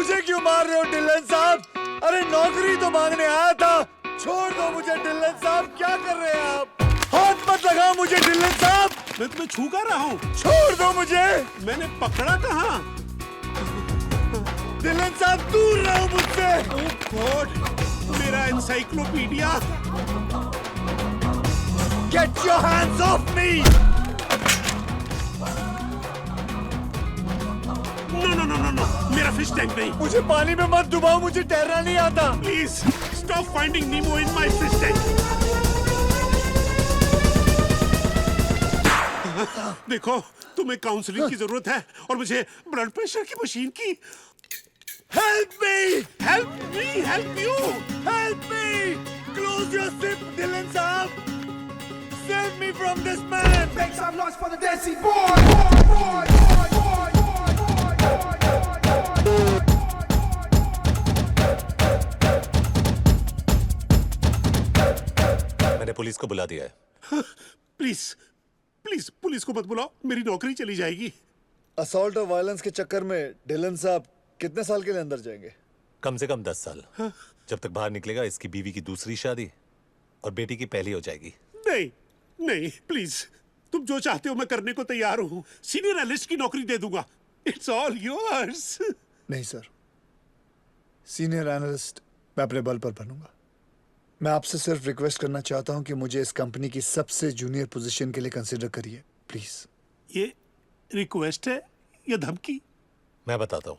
मुझे क्यों मार रहे हो डिलन साहब? अरे नौकरी तो मांगने आया था। छोड़ दो मुझे डिलन साहब, क्या कर रहे हैं आप? हाथ मत लगाओ मुझे डिलन साहब। मैं तुम्हें छू कर रहा हूँ। छोड़ दो मुझे। मैंने पकड़ा कहाँ? डिलन साहब दूर रहो मुझसे। ओह गॉड, मेरा encyclopedia. Get your hands off me! No, मेरा फिश टैंक नहीं। मुझे पानी में मत डुबाओ, मुझे तैरना नहीं आता। Please stop finding Nemo in my fish tank. देखो, तुम्हें काउंसलिंग की जरूरत है और मुझे ब्लड प्रेशर की मशीन की। Help me! Help me, help you! Help me! Close your zip, Dylan साहब. Save me from this man. Make some noise for the Desi boy. मैंने पुलिस को बुला दिया है। प्लीज प्लीज पुलिस को मत बुलाओ, मेरी नौकरी चली जाएगी। असॉल्ट और वायलेंस के चक्कर में डिलन साहब कितने साल के लिए अंदर जाएंगे? कम से कम 10 साल। जब तक बाहर निकलेगा इसकी बीवी की दूसरी शादी और बेटी की पहली हो जाएगी। नहीं नहीं, प्लीज, तुम जो चाहते हो मैं करने को तैयार हूँ। सीनियर एनालिस्ट की नौकरी दे दूंगा। It's all yours. नहीं सर, सीनियर एनालिस्ट मैं अपने बल पर बनूंगा। मैं आपसे सिर्फ रिक्वेस्ट करना चाहता हूं कि मुझे इस कंपनी की सबसे जूनियर पोजीशन के लिए कंसीडर करिए प्लीज। ये रिक्वेस्ट है या धमकी? मैं बताता हूँ।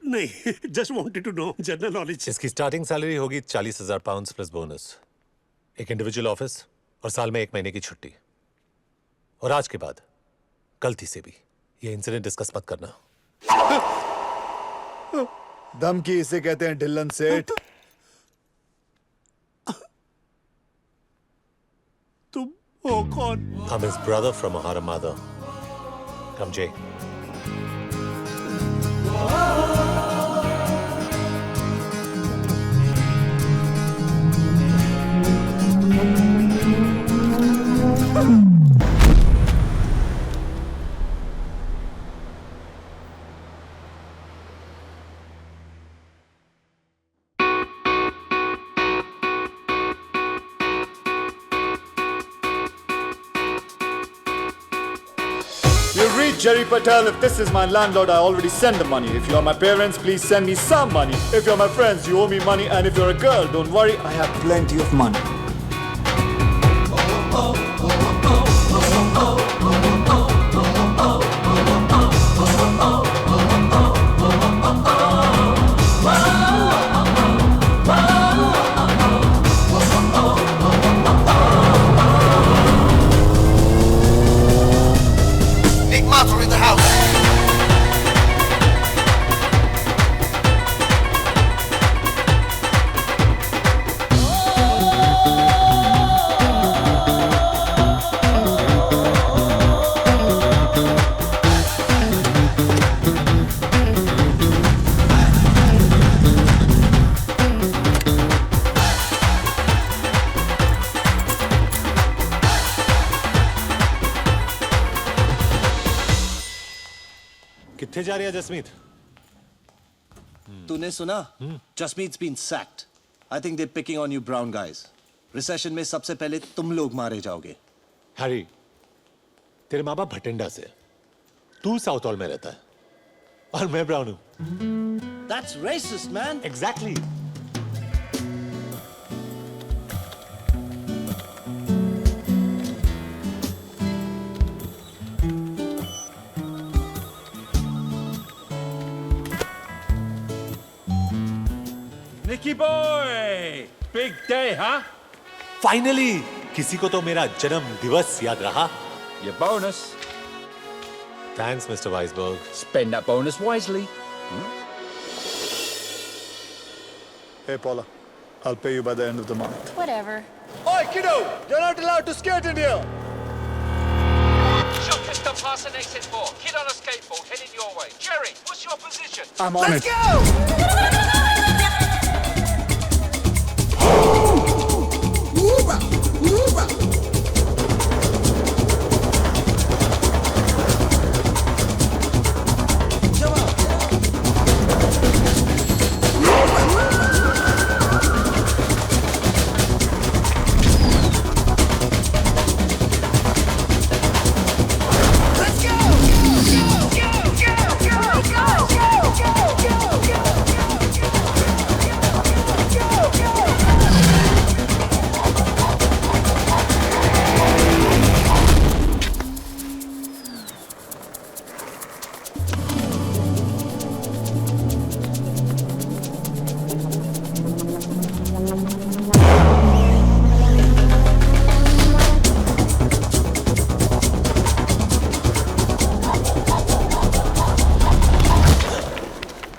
नहीं, just wanted to know general knowledge. इसकी स्टार्टिंग सैलरी होगी 40,000 पाउंड प्लस बोनस, एक इंडिविजुअल ऑफिस और साल में 1 महीने की छुट्टी। और आज के बाद गलती से भी ये इंसिडेंट डिस्कस मत करना। धमकी इसे कहते हैं डिलन सेठ। तुम हो कौन? I'm his brother from Mahara Mother. Come, Jay. You read Jerry Patel. If this is my landlord, I already send the money. If you are my parents, please send me some money. If you're my friends, you owe me money. And if you're a girl, don't worry, I have plenty of money. Nick Matter in the house. कितने जा रही है जसमीत? तूने सुना? Jasmeet's been sacked. I think they're picking on you brown guys. Recession में सबसे पहले तुम लोग मारे जाओगे। हैरी, तेरे माँ बाप भटिंडा से, तू साउथ हॉल में रहता है और मैं ब्राउन हूँ। That's racist, man. Exactly. Nicky boy, big day, huh? Finally किसी को तो मेरा जन्म दिवस याद रहा। Your bonus. Thanks mister Weisberg. Spend that bonus wisely. Hey Paula, I'll pay you by the end of the month. Whatever. Oi kiddo, you're not allowed to skate in here. Shopkeeper passing exit 4. Kid on a skateboard heading your way. Jerry, what's your position? I'm on it.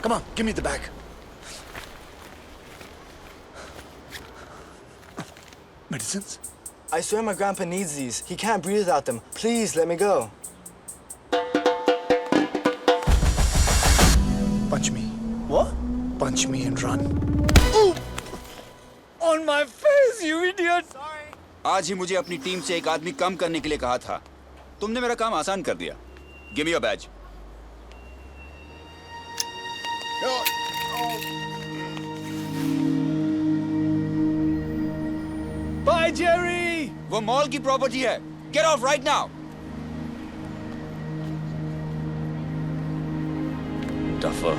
Come on, give me the bag. Medicines? I swear my grandpa needs these. He can't breathe without them. Please, let me go. Punch me. What? Punch me and run. On my face, you idiot! आज ही मुझे अपनी team से एक आदमी कम करने के लिए कहा था। तुमने मेरा काम आसान कर दिया। Give me your badge. Bye, Jerry! वो मॉल की प्रॉपर्टी है। Get off right now. Duffer.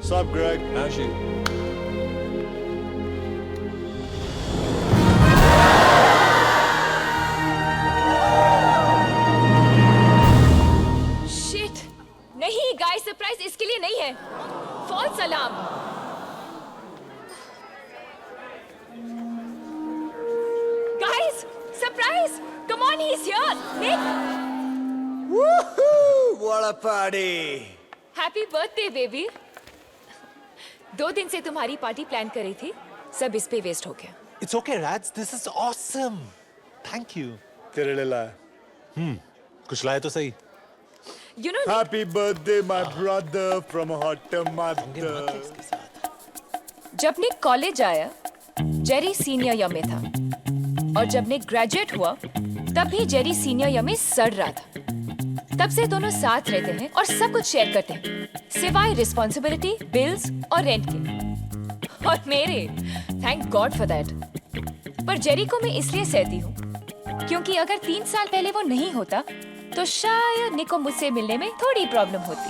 Sup, Greg? How's you? Shit नहीं गाइस सरप्राइज इसके लिए नहीं है false alarm guys surprise come on he is here Nick Woohoo! What a party! Happy birthday baby 2 दिन से तुम्हारी पार्टी प्लान करी थी सब इस पे वेस्ट हो गया It's okay, Rads. This is awesome. Thank you. तेरे लिए लाया. कुछ लाए तो सही. You know Happy birthday, my brother from a hot mother. जब निक कॉलेज आया जेरी सीनियर ईयर में था और जब निक ग्रेजुएट हुआ तब भी जेरी सीनियर ईयर में सड़ रहा था तब से दोनों साथ रहते हैं और सब कुछ शेयर करते हैं सिवाय रिस्पॉन्सिबिलिटी बिल्स और रेंट के और मेरे थैंक गॉड फॉर दैट पर जेरी को मैं इसलिए सहती हूँ क्योंकि अगर 3 साल पहले वो नहीं होता तो शायद निक को मुझसे मिलने में थोड़ी प्रॉब्लम होती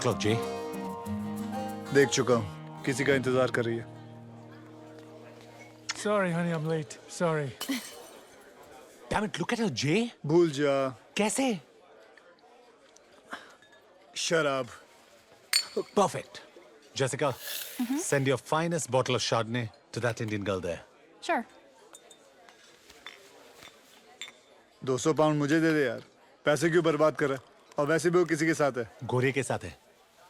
o'clock, Jay. देख चुका हूँ. किसी का इंतजार कर रही है. Sorry, honey, I'm late. Sorry. Damn it, look at her, Jay. भूल जा. कैसे? शराब. Perfect. Jessica, send your finest bottle of Chardonnay to that Indian girl there. Sure. 200 pound मुझे दे दे यार. पैसे क्यों बर्बाद कर रहा है? और वैसे भी वो किसी के साथ है. गोरे के साथ है.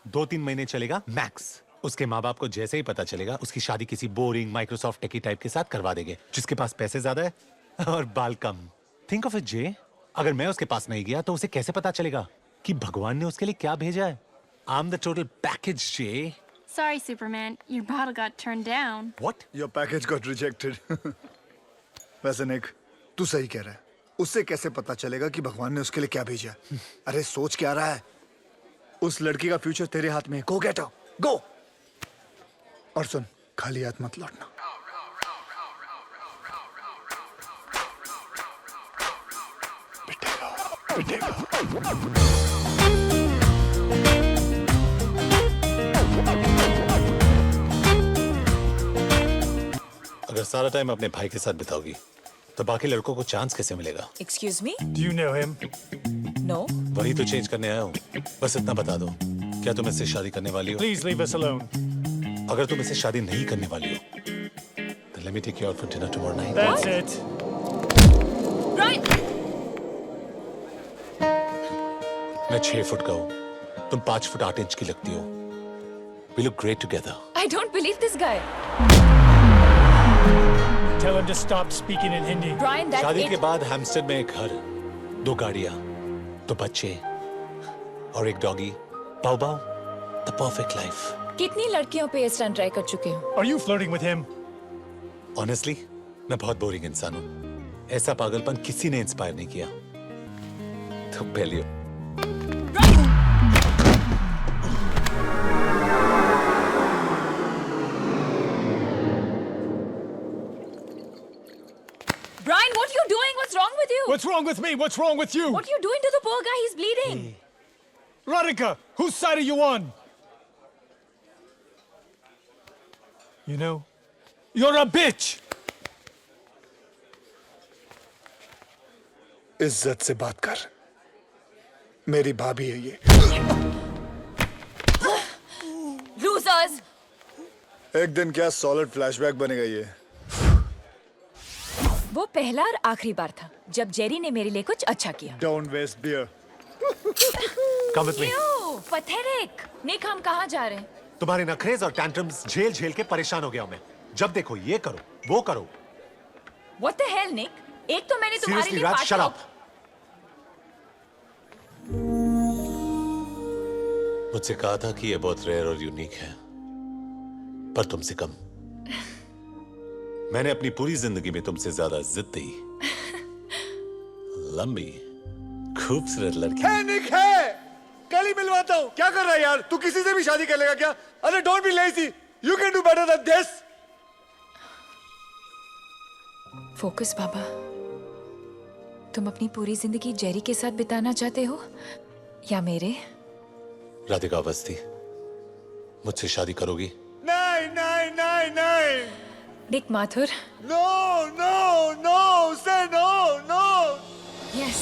2-3 महीने चलेगा मैक्स. उसके माँ बाप को जैसे ही पता चलेगा उसकी शादी किसी बोरिंग माइक्रोसॉफ्ट टेकी टाइप के साथ करवा देंगे जिसके पास पैसे ज्यादा है और बाल कम. थिंक ऑफ इट जे, अगर मैं उसके पास नहीं गया तो उसे कैसे पता चलेगा कि भगवान ने उसके लिए क्या भेजा है. I am the total package J. Sorry, Superman. Your bottle got turned down. What? Your package got rejected. वैसे निक, तू सही कह रहा है. उससे कैसे पता चलेगा कि भगवान ने उसके लिए क्या भेजा? अरे सोच क्या रहा है? उस लड़की का फ्यूचर तेरे हाथ में है. Go get her. Go. और सुन, खाली हाथ मत लौटना. अगर सारा टाइम अपने भाई के साथ बिताओगी तो बाकी लड़कों को चांस कैसे मिलेगा? Excuse me? Do you know him? No. वही तो चेंज करने आया हूँ. बस इतना बता दो, क्या तुम इससे शादी करने वाली हो? Please leave us alone. अगर तुम इससे शादी नहीं करने वाली हो, then let me take you out for dinner tomorrow night. That's it. Brian! मैं 6 फुट का हूँ, तुम 5 फुट 8 इंच की लगती हो. We look great together. I don't believe this guy. Tell him to stop speaking in Hindi. Brian, that's शादी के it. बाद हैम्स्टर्ड में एक घर, 2 गाड़ियाँ, 2 बच्चे और एक डॉगी. बाऊ बाऊ. The perfect life. कितनी लड़कियों पे इस तरह ट्राई कर चुके हो? Are you flirting with him? Honestly, मैं बहुत बोरिंग इंसान हूँ. ऐसा पागलपन किसी ने इंस्पायर नहीं किया. तो पहले Brian, what are you doing? What's wrong with you? What's wrong with me? What's wrong with you? What are you doing to the poor guy? He's bleeding. Radhika, whose side are you on? You know, you're a bitch. इज्जत से बात कर. मेरी भाभी है ये. Losers. एक दिन क्या सॉलिड फ्लैशबैक बनेगा ये. वो पहला और आखिरी बार था जब जेरी ने मेरे लिए कुछ अच्छा किया. Don't waste beer. Come with me. क्यों? Pathetic. निक, हम कहाँ जा रहे हैं? तुम्हारे नखरेज और टैंट्रम्स झेल झेल के परेशान हो गया हूं मैं. जब देखो ये करो, वो करो. What the hell, Nick? एक तो मैंने तुम्हारे Seriously, लिए Raj, पार्टी shut up. मुझसे कहा था कि ये बहुत रेयर और यूनिक है, पर तुमसे कम. मैंने अपनी पूरी जिंदगी में तुमसे ज्यादा जिद्दी, लंबी, खूबसूरत लड़की. है निक है. कल ही मिलवाता हूँ. क्या कर रहा है यार? तू किसी से भी शादी कर लेगा क्या? अरे don't be lazy. You can do better than this. Focus बाबा. तुम अपनी पूरी जिंदगी जेरी के साथ बिताना चाहते हो या मेरे? राधिका अवस्थी, मुझसे शादी करोगी? नहीं नहीं नहीं नहीं. निक Mathur. No no no. Say no no. Yes.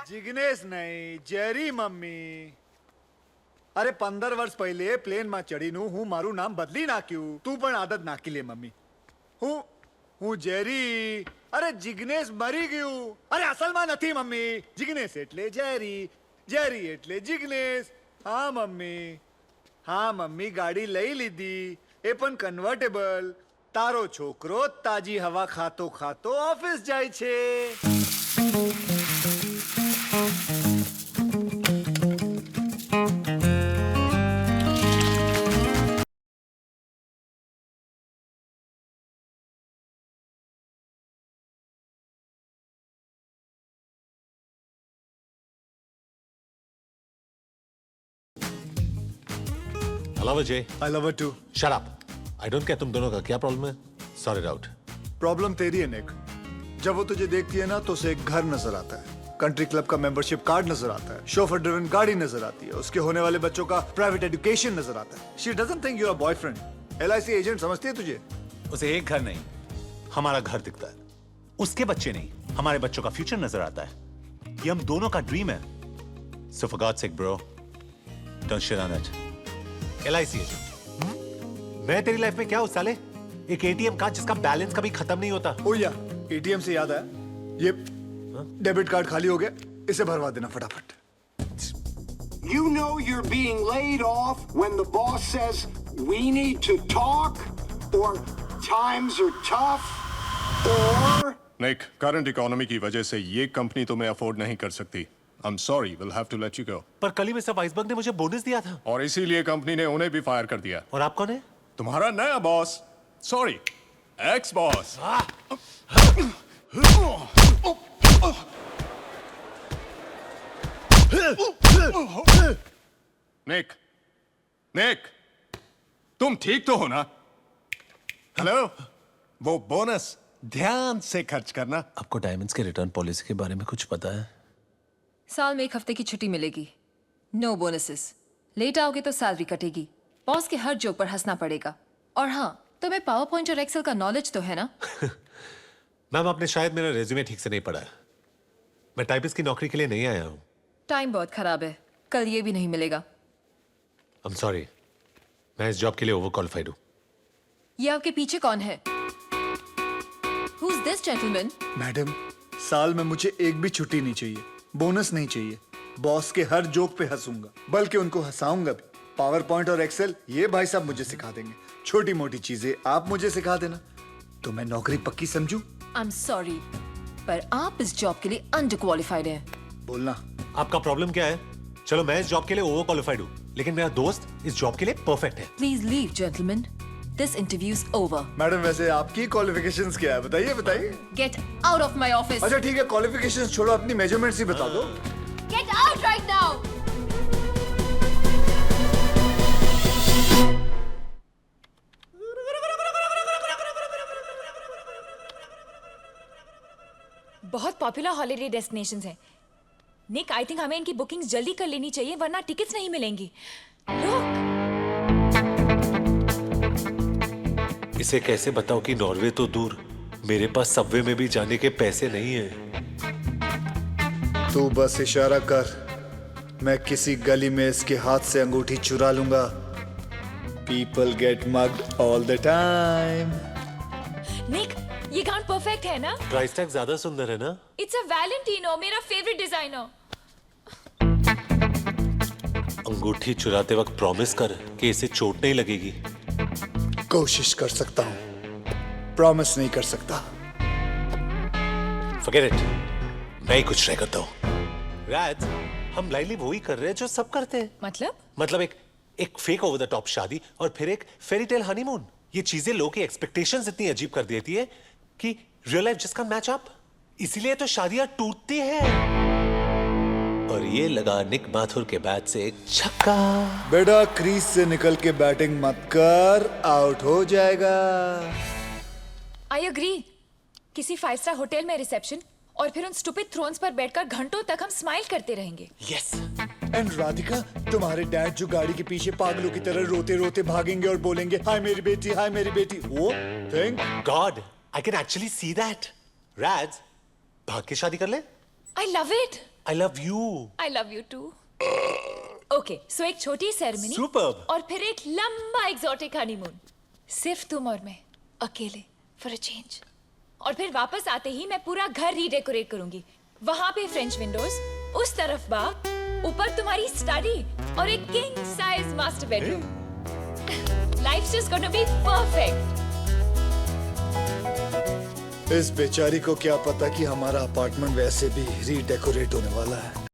Jignesh नहीं, जेरी मम्मी. अरे 15 વર્ષ પહેલે પ્લેન માં ચડીનું હું મારું નામ બદલી નાખ્યું. તું પણ આદત નાખી લે મમ્મી. હું જેરી. અરે જિગ્નેશ મરી ગયું. અરે અસલમાં નથી મમ્મી. જિગ્નેશ એટલે જેરી, જેરી એટલે જિગ્નેશ. હા મમ્મી, હા મમ્મી, ગાડી લઈ લીધી, એ પણ કન્વર્ટેબલ. તારો છોકરો તાજી હવા ખાતો ખાતો ઓફિસ જાય છે. I love her, Jay. I love her too. Shut up. I don't care तुम दोनों का क्या प्रॉब्लम है. Sort it out. प्रॉब्लम तेरी है निक. जब वो तुझे देखती है ना तो उसे एक घर नजर आता है, कंट्री क्लब का मेंबरशिप कार्ड नजर आता है, शोफर ड्रिवन गाड़ी नजर आती है, उसके होने वाले बच्चों का प्राइवेट एजुकेशन नजर आता है. She doesn't think you are boyfriend. LIC agent समझती है तुझे. उसे एक घर नहीं, हमारा घर दिखता है. उसके बच्चे नहीं, हमारे बच्चों का फ्यूचर नजर आता है. ये हम दोनों का ड्रीम है. So for God's sake, bro, don't shit on it. LIC agent. मैं तेरी लाइफ में क्या हूं साले? एक ATM कार्ड जिसका बैलेंस कभी खत्म नहीं होता. ओ या, ATM से याद आया, ये डेबिट कार्ड खाली हो गया, इसे भरवा देना फटाफट. You know you're being laid off when the boss says we need to talk, or times are tough, or... Nick, current economy की वजह से ये कंपनी तुम्हें अफोर्ड नहीं कर सकती. I'm sorry, we'll have to let you go. पर कल ही मिस्टर वाइसबर्ग ने मुझे बोनस दिया था. और इसीलिए कंपनी ने उन्हें भी फायर कर दिया. और आप कौन है? तुम्हारा नया boss. Sorry, ex boss. Nick, Nick, तुम ठीक तो हो ना? हेलो, वो बोनस ध्यान से खर्च करना. आपको डायमंड्स के रिटर्न पॉलिसी के बारे में कुछ पता है? साल में 1 हफ्ते की छुट्टी मिलेगी. No bonuses. लेट आओगे तो सैलरी कटेगी. बॉस के हर जोक पर हंसना पड़ेगा. और हाँ, तुम्हें पावर पॉइंट और एक्सेल का नॉलेज तो है ना? मैम, आपने शायद मेरा रेज्यूमे ठीक से नहीं पढ़ा है. मैं टाइपिस्ट की नौकरी के लिए नहीं आया हूँ. टाइम बहुत खराब है. कल ये भी नहीं मिलेगा. I'm sorry. मैं इस जॉब के लिए ओवर क्वालिफाइड हूँ. ये आपके पीछे कौन है? Who's this gentleman? मैडम, साल में मुझे एक भी छुट्टी नहीं चाहिए, बोनस नहीं चाहिए. बॉस के हर जोक पे हंसूंगा, बल्कि उनको हंसाऊंगा भी. पावर पॉइंट और एक्सेल ये भाई साहब मुझे सिखा देंगे. छोटी मोटी चीजें आप मुझे सिखा देना, तो मैं नौकरी पक्की समझूं. I'm sorry, पर आप इस जॉब के लिए अंडर क्वालिफाइड हैं. बोलना. आपका प्रॉब्लम क्या है? चलो मैं इस जॉब के लिए ओवर क्वालिफाइड हूँ, लेकिन मेरा दोस्त इस जॉब के लिए परफेक्ट है. Please leave, gentlemen. This interview's over. Madam, वैसे आपकी क्वालिफिकेशंस क्या है? बताइए बताइए. Get out of my office. अच्छा ठीक है, क्वालिफिकेशंस छोड़ो, अपनी मेजरमेंट्स ही बता दो. Get out right now. बहुत पॉपुलर हॉलिडे डेस्टिनेशंस हैं. निक, आई थिंक हमें इनकी बुकिंग्स जल्दी कर लेनी चाहिए, वरना टिकट्स नहीं मिलेंगी. Look. इसे कैसे बताऊं कि नॉर्वे तो दूर, मेरे पास सबवे में भी जाने के पैसे नहीं हैं. तू बस इशारा कर, मैं किसी गली में इसके हाथ से अंगूठी चुरा लूंगा. People get mugged all the time. निक, ये गाउन परफेक्ट है ना? प्राइस टैग ज्यादा सुंदर है ना? इट्स अ वैलेंटिनो, मेरा फेवरेट डिजाइनर. अंगूठी चुराते वक्त प्रॉमिस कर कि इसे चोट नहीं लगेगी. कोशिश कर सकता हूँ, प्रॉमिस नहीं कर सकता. Forget it. मैं ही कुछ ट्राई करता हूँ. राज, हम लाइनली वो ही कर रहे हैं जो सब करते हैं. मतलब एक फेक ओवर द टॉप शादी और फिर एक फेरी टेल हनीमून. ये चीजें लोगों की एक्सपेक्टेशंस इतनी अजीब कर देती है कि रियल लाइफ जिसका मैच अप. इसीलिए तो शादियां टूटती हैं. और ये लगा निक माथुर के बैट से एक छक्का. बेटा, क्रीज से निकल के बैटिंग मत कर, आउट हो जाएगा. I agree. किसी 5 स्टार होटल में रिसेप्शन और फिर उन स्टूपिड थ्रोन्स पर बैठकर घंटों तक हम स्माइल करते रहेंगे. यस. एंड राधिका, तुम्हारे डैड जो गाड़ी के पीछे पागलों की तरह रोते रोते भागेंगे और बोलेंगे हाय मेरी बेटी, हाय मेरी बेटी. वो thank God I can actually see that. Raj, भाग के शादी कर ले. I love it. I love you. I love you too. Okay, so एक छोटी सेरेमनी Superb. और फिर एक लंबा एग्जॉटिक हनीमून. सिर्फ तुम और मैं, अकेले, फॉर अ चेंज. और फिर वापस आते ही मैं पूरा घर रीडेकोरेट करूंगी. वहां पे फ्रेंच विंडोज, उस तरफ बाग, ऊपर तुम्हारी स्टडी और एक king size master bedroom. Life's just gonna be perfect. इस बेचारी को क्या पता कि हमारा अपार्टमेंट वैसे भी रीडेकोरेट होने वाला है.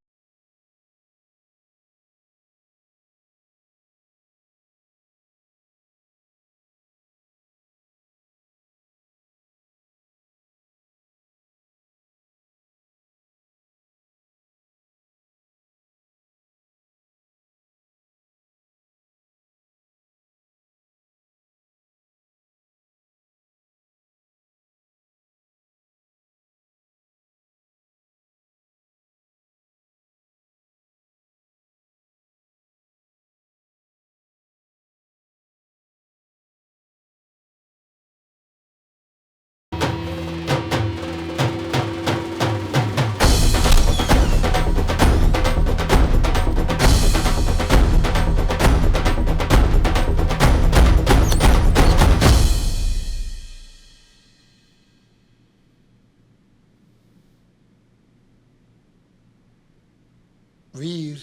वीर,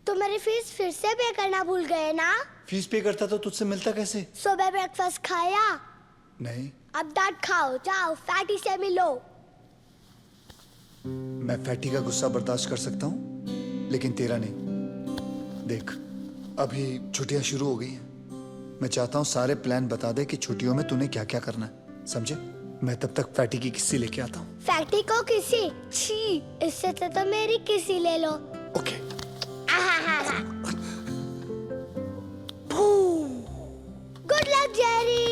तो मेरी फीस फिर से पे करना भूल गए ना? फीस पे करता तो तुझसे मिलता कैसे? सुबह ब्रेकफास्ट खाया? नहीं. अब डांट खाओ, जाओ फैटी से मिलो. मैं फैटी का गुस्सा बर्दाश्त कर सकता हूँ, लेकिन तेरा नहीं. देख, अभी छुट्टियां शुरू हो गई हैं. मैं चाहता हूँ सारे प्लान बता दे कि छुट्टियों में तूने क्या क्या करना है. समझे? मैं तब तक फैटी की किस्सी लेके आता हूँ. फैटी को किसी? छी, इससे तो मेरी किसी ले लो. Okay. Good luck Jerry.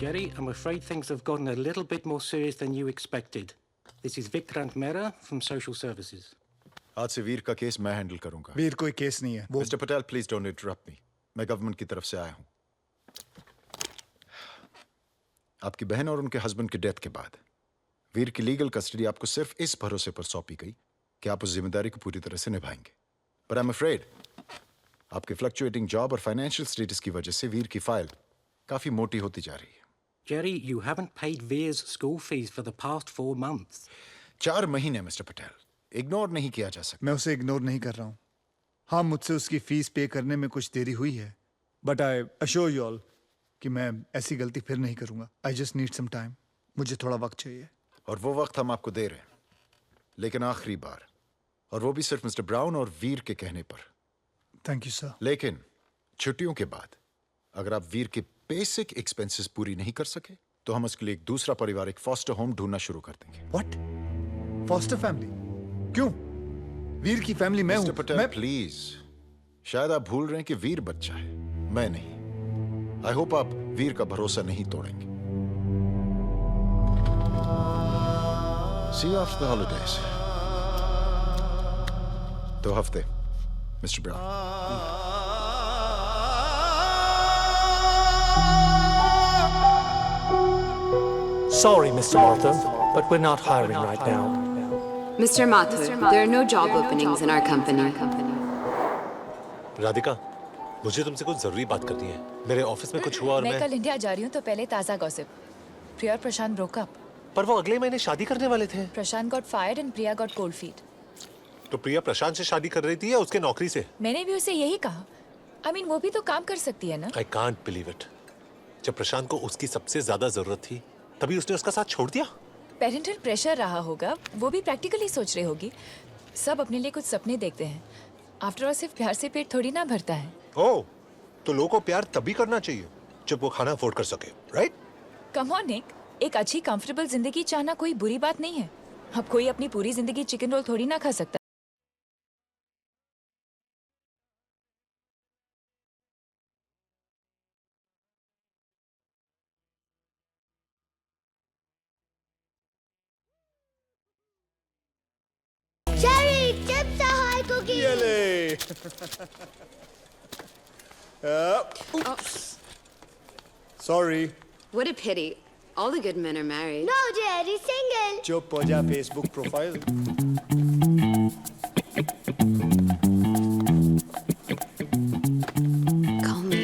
Jerry, I'm afraid things have gotten a little bit more serious than you expected. This is Vikrant Mehra from Social Services. आज से वीर का केस मैं हैंडल करूंगा. वीर कोई केस नहीं है. Mister Patel, please don't interrupt मी. मैं government की तरफ से आया हूं. आपकी बहन और उनके हस्बैंड की डेथ के बाद वीर की लीगल कस्टडी आपको सिर्फ इस भरोसे पर सौंपी गई कि आप उस जिम्मेदारी को पूरी तरह से निभाएंगे। पर आई एम अफ्रेड आपके फ्लक्चुएटिंग जॉब और फाइनेंशियल स्टेटस की वजह से वीर की फाइल काफी मोटी होती जा रही है। Jerry, you haven't paid Veer's school fees for the past 4 months. 4 महीने मिस्टर पटेल, इग्नोर नहीं किया जा सकता। मैं उसे इग्नोर नहीं कर रहा हूँ। हाँ, मुझसे उसकी फीस पे करने में कुछ देरी हुई है, but I assure you all कि मैं ऐसी गलती फिर नहीं करूंगा। I just need some time. मुझे थोड़ा वक्त चाहिए। और वो वक्त हम आपको दे रहे हैं, लेकिन आखिरी बार, और वो भी सिर्फ मिस्टर ब्राउन और वीर के कहने पर। Thank you sir. लेकिन छुट्टियों के बाद अगर आप वीर के बेसिक एक्सपेंसेस पूरी नहीं कर सके तो हम उसके लिए एक दूसरा पारिवारिक फॉस्टर होम ढूंढना शुरू कर देंगे। व्हाट? Foster family? क्यों? वीर की फैमिली मैं हूं। मिस्टर पटेल प्लीज, शायद आप भूल रहे हैं कि वीर बच्चा है, मैं नहीं। आई होप आप वीर का भरोसा नहीं तोड़ेंगे। सी यू आफ्टर द हॉलिडेज। 2 हफ्ते mister brown. Sorry, Mr. Martha, but we're not hiring right now. Mr. Mathur, there are no job openings in our company. Radhika, मुझे तुमसे कुछ जरूरी बात करनी है। मेरे ऑफिस में कुछ हुआ और मैं कल इंडिया जा रही हूँ, तो पहले ताज़ा गॉसिप। प्रिया और प्रशांत ब्रोक अप। पर वो अगले महीने शादी करने वाले थे। Prashant got fired and Priya got cold feet. तो प्रिया प्रशांत से शादी कर रही थी या उसके नौकरी से? मैंने भी उसे यही कहा। I mean, वो भी तो काम कर सकती है ना। I can't believe it. जब प्रशांत को उसकी सबसे ज्यादा जरूरत थी, तभी उसने उसका साथ छोड़ दिया। पेरेंटल प्रेशर रहा होगा, वो भी प्रैक्टिकली सोच रही होगी। सब अपने लिए कुछ सपने देखते हैं। आफ्टर ऑल सिर्फ प्यार से पेट थोड़ी ना भरता है। ओह, तो लोगों को प्यार तभी करना चाहिए जब वो खाना अफोर्ड कर सके, राइट? कम ऑन निक, एक अच्छी कंफर्टेबल जिंदगी चाहना कोई बुरी बात नहीं है। अब कोई अपनी पूरी जिंदगी चिकन रोल थोड़ी ना खा सकता। Jerry, chips are high cookies. Oops. Sorry. What a pity. All the good men are married. No, Jerry, single. चुप हो जा, फेसबुक प्रोफाइल। Call me.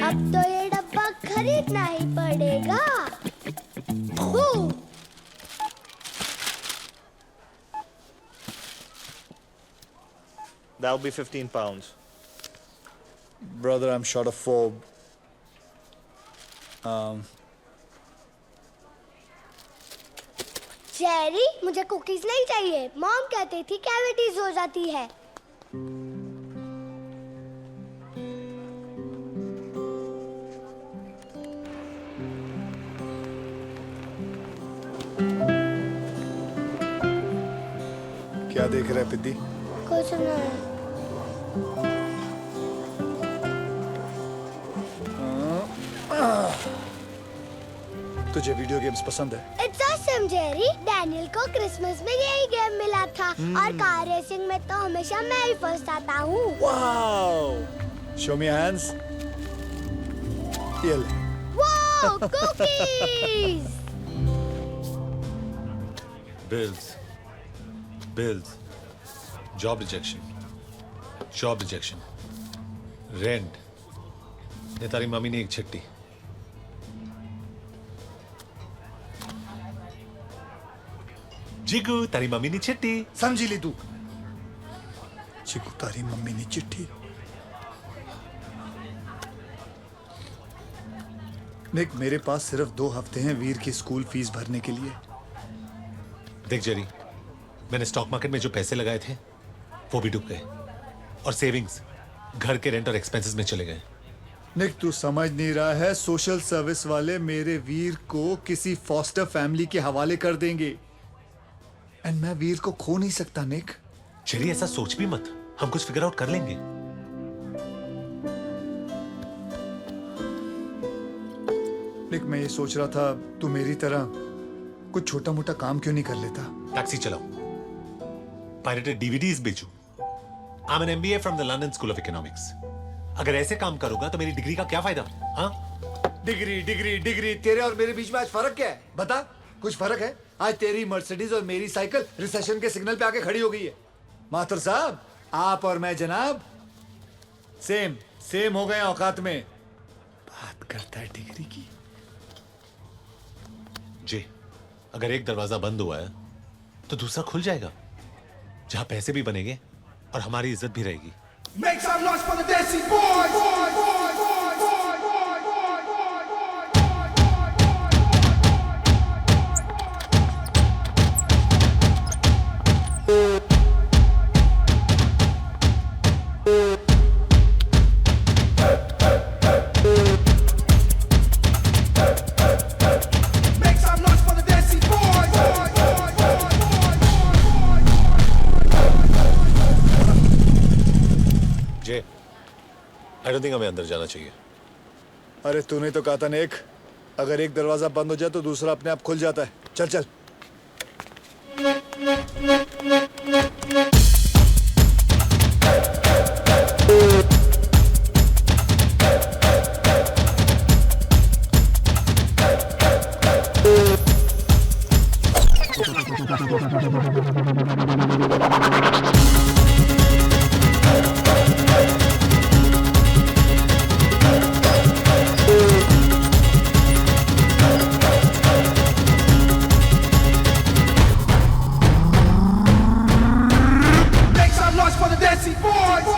अब तो ये डब्बा खरीदना ही पड़ेगा। Boom. That'll be 15 pounds. Brother, I'm short of 4. Jerry, मुझे कुकीज नहीं चाहिए। मॉम कहती थी कैविटीज हो जाती है। क्या देख रहा है पिद्दी? कुछ नहीं। तुझे वीडियो गेम्स पसंद है? It's awesome, Jerry. डैनियल को क्रिसमस में यही गेम मिला था और कार रेसिंग में तो हमेशा मैं ही फर्स्ट आता हूँ। Wow! Show me your hands. ये ले। Wow, cookies! Bills, job rejection, rent. ये तारी मम्मी ने एक चिट्ठी। जिगू, तारी मम्मी ने चिट्ठी। समझी ली तू? जिगू, तारी मम्मी ने चिट्ठी। निक, मेरे पास सिर्फ 2 हफ्ते हैं वीर की स्कूल फीस भरने के लिए। देख जेरी, मैंने स्टॉक मार्केट में जो पैसे लगाए थे वो भी डूब गए और सेविंग्स घर के रेंट और एक्सपेंसेस में चले गए। निक, तू समझ नहीं रहा है, सोशल सर्विस वाले मेरे वीर को किसी फॉस्टर फैमिली के हवाले कर देंगे एंड मैं वीर को खो नहीं सकता। निक, जेरी ऐसा सोच भी मत, हम कुछ फिगर आउट कर लेंगे। निक, मैं ये सोच रहा था तू मेरी तरह कुछ छोटा मोटा काम क्यों नहीं कर लेता? टैक्सी चलाओ, पायरेटेड डीवीडीज बेचूं। I am an MBA from the London school of economics. अगर ऐसे काम करूंगा तो मेरी डिग्री का क्या फायदा? हाँ, डिग्री, तेरे और मेरे बीच में आज फर्क क्या है? बता, कुछ फर्क है? आज तेरी मर्सिडीज और मेरी साइकिल रिसेशन के सिग्नल पे आके खड़ी हो गई है। माथुर साहब, आप और मैं जनाब सेम हो गए औकात में। बात करता है डिग्री की। जी, अगर एक दरवाजा बंद हुआ है तो दूसरा खुल जाएगा, जहां पैसे भी बनेंगे और हमारी इज्जत भी रहेगी। Make some noise for the Desi boys! Make some noise for the Desi boys! J, I don't think हमें अंदर जाना चाहिए। अरे तूने तो कहा था नेक, अगर एक दरवाजा बंद हो जाए तो दूसरा अपने आप खुल जाता है। चल चल। Make some noise for the Desi boys!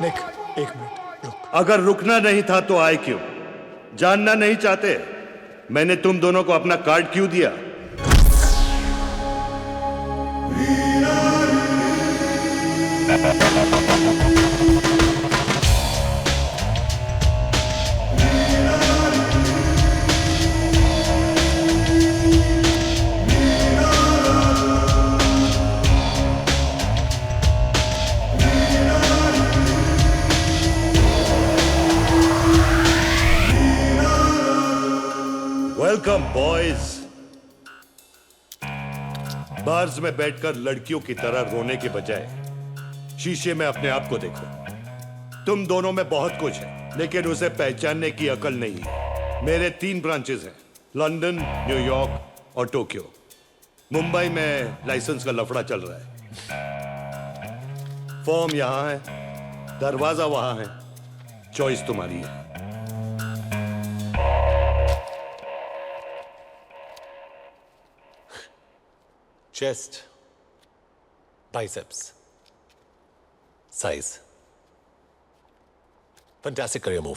नेक, एक मिनट। अगर रुकना नहीं था तो आए क्यों? जानना नहीं चाहते मैंने तुम दोनों को अपना कार्ड क्यों दिया? Welcome boys. बार्स में बैठकर लड़कियों की तरह रोने के बजाय शीशे में अपने आप को देखो। तुम दोनों में बहुत कुछ है, लेकिन उसे पहचानने की अकल नहीं है। मेरे 3 ब्रांचेस हैं, लंदन, न्यूयॉर्क और टोक्यो। मुंबई में लाइसेंस का लफड़ा चल रहा है। फॉर्म यहां है, दरवाजा वहां है, चॉइस तुम्हारी है। Chest, biceps, size, fantastic career move,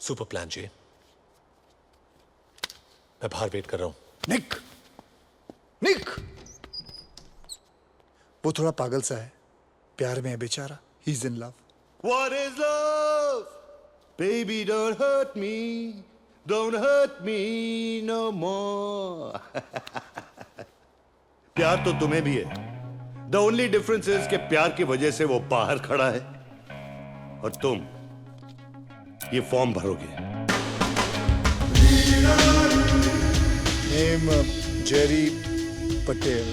super plan ji. मैं बाहर वेट कर रहा हूं। निक, वो थोड़ा पागल सा है, प्यार में है बेचारा। He is in love. What is love? Baby, don't hurt me. Don't hurt me no more. प्यार तो तुम्हें भी है। The only difference is कि प्यार की वजह से वो बाहर खड़ा है और तुम ये फॉर्म भरोगे। Name Jerry Patel.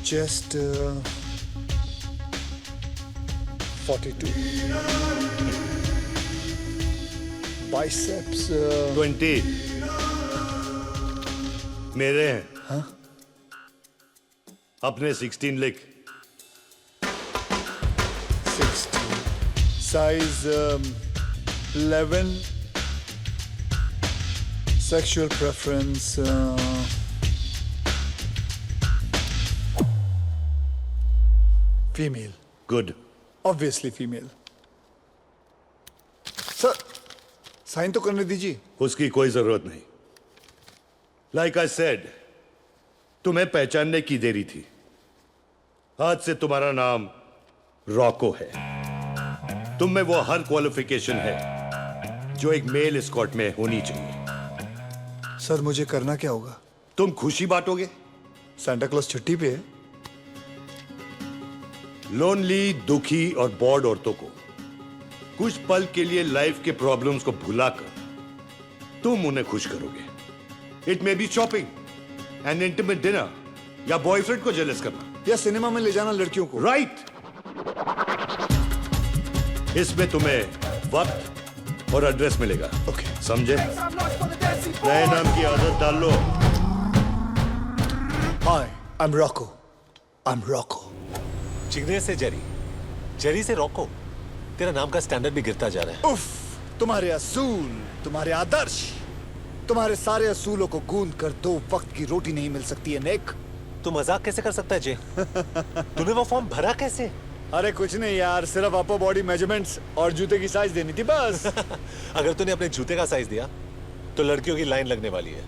Chest 42। Biceps 20। मेरे हैं। हाँ? अपने 16 लिख। 16। Size 11। Sexual preference female. Good. Obviously female. Sir, sign तो करने दीजिए। उसकी कोई जरूरत नहीं। लाइक आई सेड, तुम्हें पहचानने की देरी थी। आज से तुम्हारा नाम रॉको है। तुम में वो हर क्वालिफिकेशन है जो एक मेल एस्कॉर्ट में होनी चाहिए। सर, मुझे करना क्या होगा? तुम खुशी बांटोगे। सांता क्लॉज छुट्टी पे है। लोनली, दुखी और बोर्ड औरतों को कुछ पल के लिए लाइफ के प्रॉब्लम्स को भुलाकर तुम उन्हें खुश करोगे। It may be shopping, N intimate dinner, या बॉयफ्रेंड को जेलस करना, या सिनेमा में ले जाना लड़कियों को। राइट। इसमें तुम्हें वक्त, और एड्रेस मिलेगा। ओके समझे? नए नाम की आदत डाल लो। हाय, आई एम रॉको। चिगने से जेरी, जेरी से रॉको। तेरा नाम का स्टैंडर्ड भी गिरता जा रहा है। उफ, तुम्हारे असूल, तुम्हारे आदर्श, तुम्हारे सारे असूलों को गूंद कर 2 वक्त की रोटी नहीं मिल सकती है निक। तू मजाक कैसे कर सकता है जे? तूने वो फॉर्म भरा कैसे? अरे कुछ नहीं यार, सिर्फ अपर बॉडी मेजरमेंट्स और जूते की साइज देनी थी बस। अगर तूने अपने जूते का साइज दिया तो लड़कियों की लाइन लगने वाली है।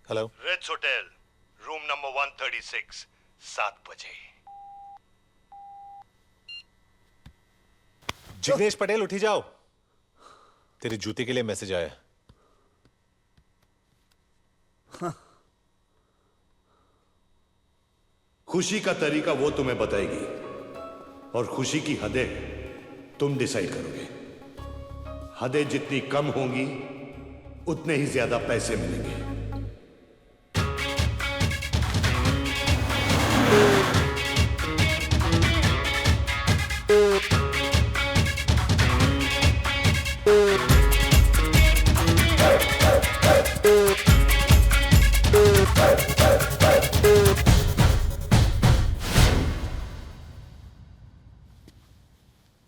Hello, Ritz hotel, room number 136, 7 बजे। जिग्नेश पटेल उठी जाओ, तेरे जूते के लिए मैसेज आया। खुशी का तरीका वो तुम्हें बताएगी और खुशी की हदें तुम डिसाइड करोगे। हदें जितनी कम होंगी उतने ही ज्यादा पैसे मिलेंगे।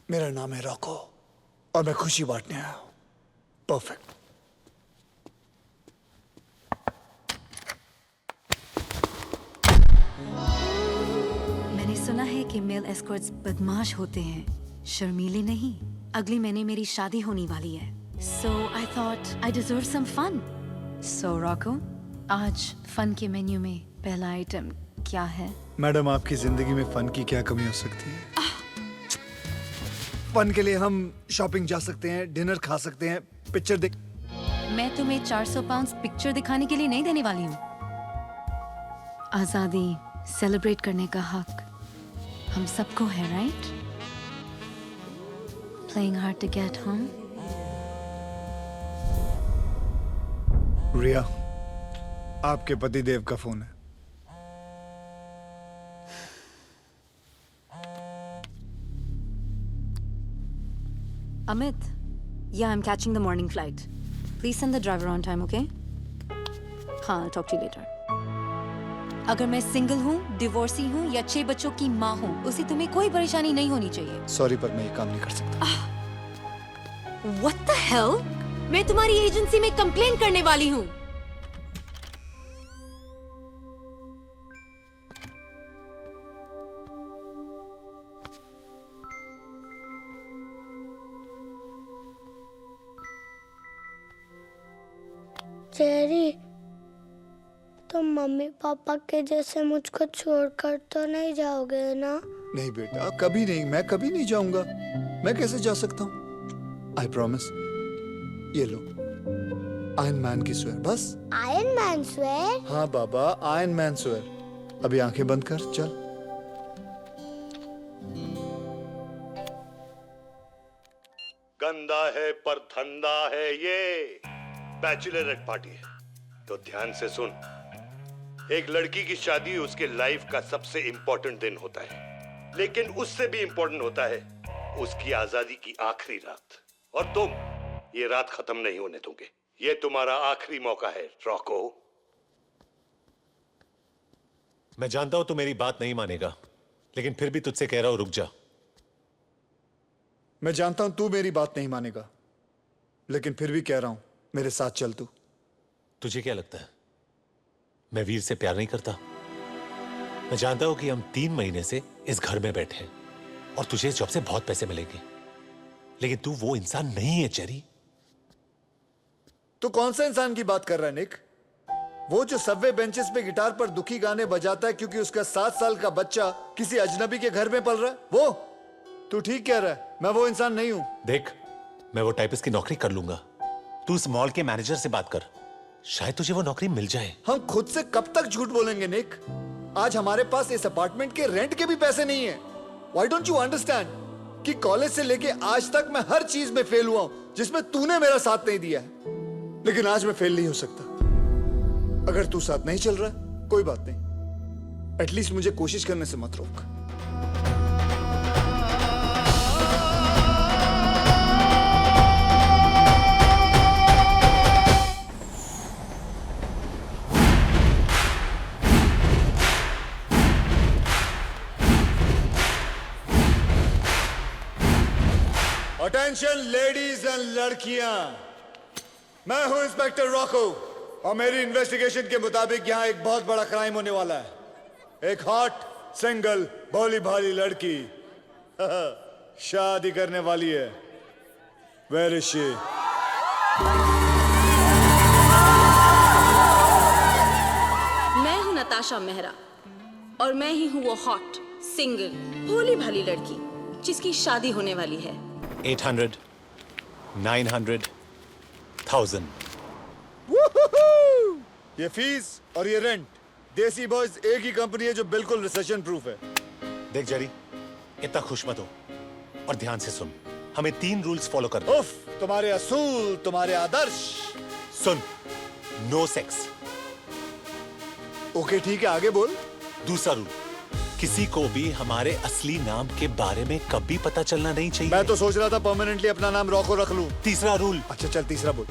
मेरा नाम है रॉको और मैं खुशी बांटने आया हूं। परफेक्ट। मैंने सुना है कि मेल एस्कॉर्ट्स बदमाश होते हैं, शर्मीले नहीं। अगले महीने मेरी शादी होने वाली है, so I thought I deserve some fun. So Rocco, आज फन के मेन्यू में पहला आइटम क्या है? मैडम, आपकी जिंदगी में फन की क्या कमी हो सकती है? फन के लिए हम शॉपिंग जा सकते हैं, डिनर खा सकते हैं, पिक्चर देख। मैं तुम्हें 400 पाउंड पिक्चर दिखाने के लिए नहीं देने वाली हूँ। आजादी सेलिब्रेट करने का हक हम सबको है, right? Playing hard to get home. रिया, आपके पतिदेव का फोन है। Amit, yeah, I'm catching the morning flight. Please send the driver on time, okay? हाँ, I'll talk to you later. अगर मैं सिंगल हूँ, डिवोर्सी हूँ या 6 बच्चों की माँ हूँ, उसे तुम्हें कोई परेशानी नहीं होनी चाहिए। सॉरी, पर मैं ये काम नहीं कर सकता। What the hell? मैं तुम्हारी एजेंसी में कंप्लेन करने वाली हूँ। जेरी, तुम मम्मी पापा के जैसे मुझको छोड़कर तो नहीं जाओगे ना? नहीं बेटा, कभी नहीं। मैं कभी नहीं जाऊंगा। मैं कैसे जा सकता हूँ? I promise. ये लो, आयरन मैन की स्वेयर। बस आयरन मैन स्वेयर? हाँ बाबा, आयरन मैन स्वेयर। अभी आंखें बंद कर, चल। गंदा है पर धंधा है ये। बैचलर पार्टी है तो ध्यान से सुन। एक लड़की की शादी उसके लाइफ का सबसे इंपॉर्टेंट दिन होता है, लेकिन उससे भी इंपॉर्टेंट होता है उसकी आजादी की आखिरी रात। और तुम ये रात खत्म नहीं होने दोगे। ये तुम्हारा आखिरी मौका है रॉको। मैं जानता हूं तू मेरी बात नहीं मानेगा, लेकिन फिर भी तुझसे कह रहा हूं, रुक जा। मैं जानता हूं तू मेरी बात नहीं मानेगा, लेकिन फिर भी कह रहा हूं, मेरे साथ चल तू। तुझे क्या लगता है मैं वीर से प्यार नहीं करता? मैं जानता हूं कि हम 3 महीने से इस घर में बैठे हैं और तुझे इस जॉब से बहुत पैसे मिलेंगे, लेकिन तू वो इंसान नहीं है चेरी। तू कौन सा इंसान की बात कर रहा है निक? वो जो सबवे बेंचेस पे गिटार पर दुखी गाने बजाता है क्योंकि उसका 7 साल का बच्चा किसी अजनबी के घर में पल रहा है, वो? तू ठीक कह रहा है, मैं वो इंसान नहीं हूं। देख, मैं वो टाइपिस्ट की नौकरी कर लूंगा। तू उस मॉल के मैनेजर से बात कर, शायद तुझे वो नौकरी मिल जाए। हम खुद से कब तक झूठ बोलेंगे निक? आज हमारे पास इस अपार्टमेंट के रेंट के भी पैसे नहीं है। Why don't you understand कि कॉलेज से लेके आज तक मैं हर चीज में फेल हुआ हूं जिसमें तूने मेरा साथ नहीं दिया है। लेकिन आज मैं फेल नहीं हो सकता। अगर तू साथ नहीं चल रहा, कोई बात नहीं, एटलीस्ट मुझे कोशिश करने से मत रोक। अटेंशन लेडीज एंड लड़कियां, मैं हूं इंस्पेक्टर रॉको और मेरी इन्वेस्टिगेशन के मुताबिक यहां एक बहुत बड़ा क्राइम होने वाला है। एक हॉट सिंगल भोली भाली लड़की शादी करने वाली है। Where is she? मैं हूं नताशा मेहरा और मैं ही हूं वो हॉट सिंगल भोली भाली लड़की जिसकी शादी होने वाली है। 800, 900, 1000। ये फीस और ये रेंट, देसी बॉयज एक ही कंपनी है जो बिल्कुल रिसेशन प्रूफ है। देख जेरी, इतना खुश मत हो और ध्यान से सुन। हमें 3 रूल्स फॉलो करने हैं। उफ, तुम्हारे असूल, तुम्हारे आदर्श। सुन, नो सेक्स। ओके ठीक है, आगे बोल। दूसरा रूल, किसी को भी हमारे असली नाम के बारे में कभी पता चलना नहीं चाहिए। मैं तो सोच रहा था परमानेंटली अपना नाम रॉको रख लूं। तीसरा रूल। अच्छा चल तीसरा बोल।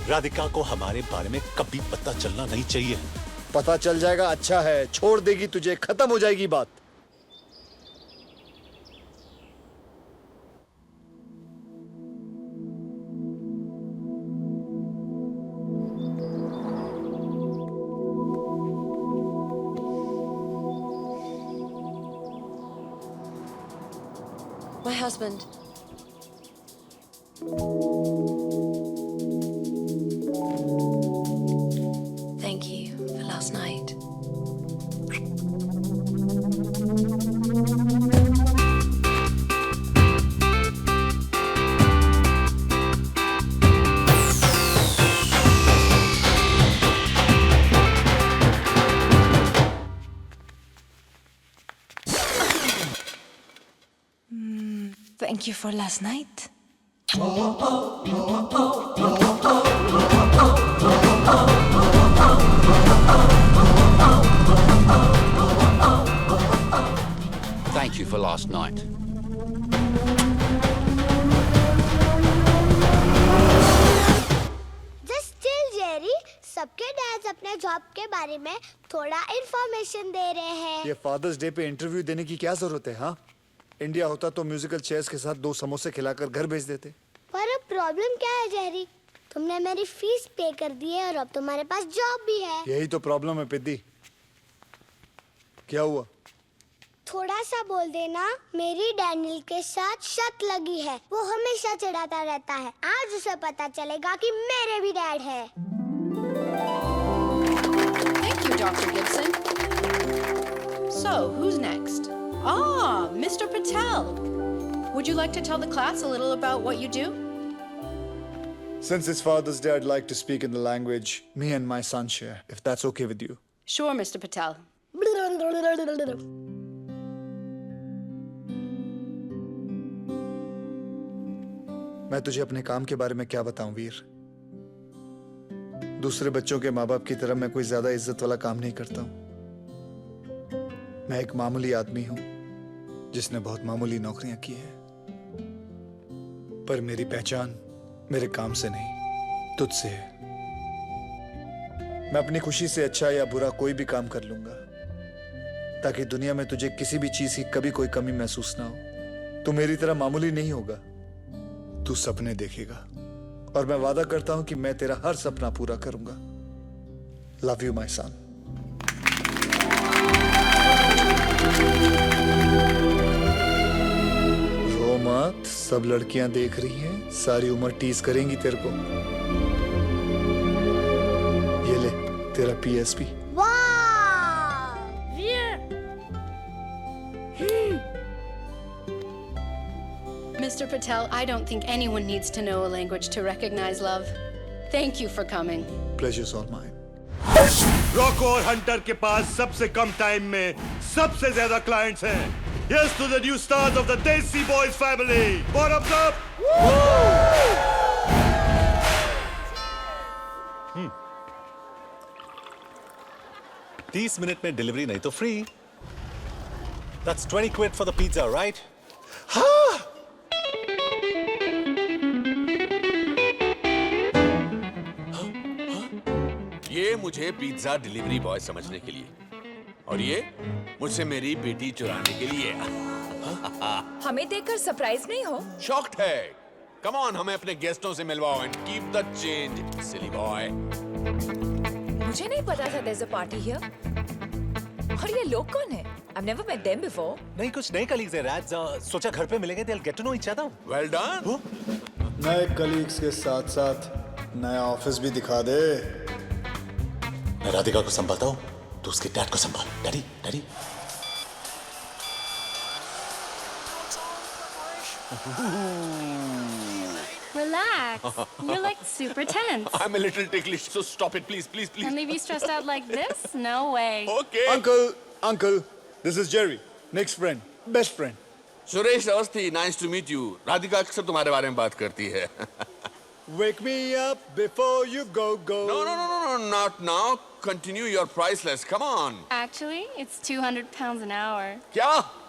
राधिका को हमारे बारे में कभी पता चलना नहीं चाहिए। पता चल जाएगा अच्छा है, छोड़ देगी तुझे, खत्म हो जाएगी बात। My husband. Thank you for last night. Thank you for last night. Thank you for last night. Just chill, Jerry. सबके डैड्स अपने जॉब के बारे में थोड़ा इंफॉर्मेशन दे रहे हैं। ये फादर्स डे पे इंटरव्यू देने की क्या जरूरत है? हाँ, इंडिया होता तो म्यूजिकल चेयर्स के साथ 2 समोसे खिलाकर घर भेज देते। पर अब प्रॉब्लम क्या है जेरी? तुमने मेरी फीस पे कर दी है और अब तुम्हारे पास जॉब भी है। यही तो प्रॉब्लम है पिद्दी। क्या हुआ? थोड़ा सा बोल देना। मेरी डैनियल के साथ शक लगी है, वो हमेशा चिढ़ाता रहता है। आज उसे पता चलेगा कि मेरे भी डैड है। Thank you, Dr. Gibson. So, who's next? Ah, Mr. Patel. Would you like to tell the class a little about what you do? Since it's Father's Day, I'd like to speak in the language me and my son share, if that's okay with you. Sure, Mr. Patel. मैं तुझे अपने काम के बारे में क्या बताऊं वीर? दूसरे बच्चों के माँ बाप की तरह मैं कोई ज्यादा इज्जत वाला काम नहीं करता हूं। मैं एक मामूली आदमी हूं जिसने बहुत मामूली नौकरियां की हैं। पर मेरी पहचान मेरे काम से नहीं, तुझसे है। मैं अपनी खुशी से अच्छा या बुरा कोई भी काम कर लूंगा ताकि दुनिया में तुझे किसी भी चीज की कभी कोई कमी महसूस ना हो। तू मेरी तरह मामूली नहीं होगा, तू सपने देखेगा और मैं वादा करता हूं कि मैं तेरा हर सपना पूरा करूंगा। Love you my son. रो मत, सब लड़कियां देख रही हैं, सारी उम्र टीज करेंगी तेरे को। ये ले तेरा PSP। Mr. Patel, I don't think anyone needs to know a language to recognize love. Thank you for coming. Pleasure's all mine. Roku और हंटर के पास सबसे कम टाइम में सबसे ज्यादा क्लाइंट्स हैं। Yes to the new stars of the Desi Boys family. Bottoms up. 30 minute में delivery नहीं तो free. That's 20 quid for the pizza, right? ये मुझे पिज्जा डिलीवरी बॉय समझने के लिए और ये मुझसे मेरी बेटी चुराने के लिए. हमें देखकर सरप्राइज नहीं हो? शॉक्ड है. कम ऑन, हमें अपने गेस्टों से मिलवाओ and keep the change, silly boy. मुझे नहीं पता था there's a party here. और ये लोग कौन है? I've never met them before. नहीं, कुछ नए कलीग्स हैं राज. सोचा घर पे मिलेंगे. They'll get to know each other. Well done. नए कलीग्स के साथ साथ नया ऑफिस भी दिखा दे. मैं राधिका को संभालता हूँ, तो उसके डैड को संभाल. Daddy, daddy. Relax. You're like super tense. I'm a little ticklish, so stop it, please, please, please. And leave you stressed out like this? No way. Okay. Uncle, this is Jerry, Nick's friend, best friend. Suresh Awasthi, nice to meet you. Radhika अक्सर तुम्हारे बारे में बात करती है. Wake me up before you go. No, not now. Continue your priceless. Come on. Actually, it's 200 pounds an hour.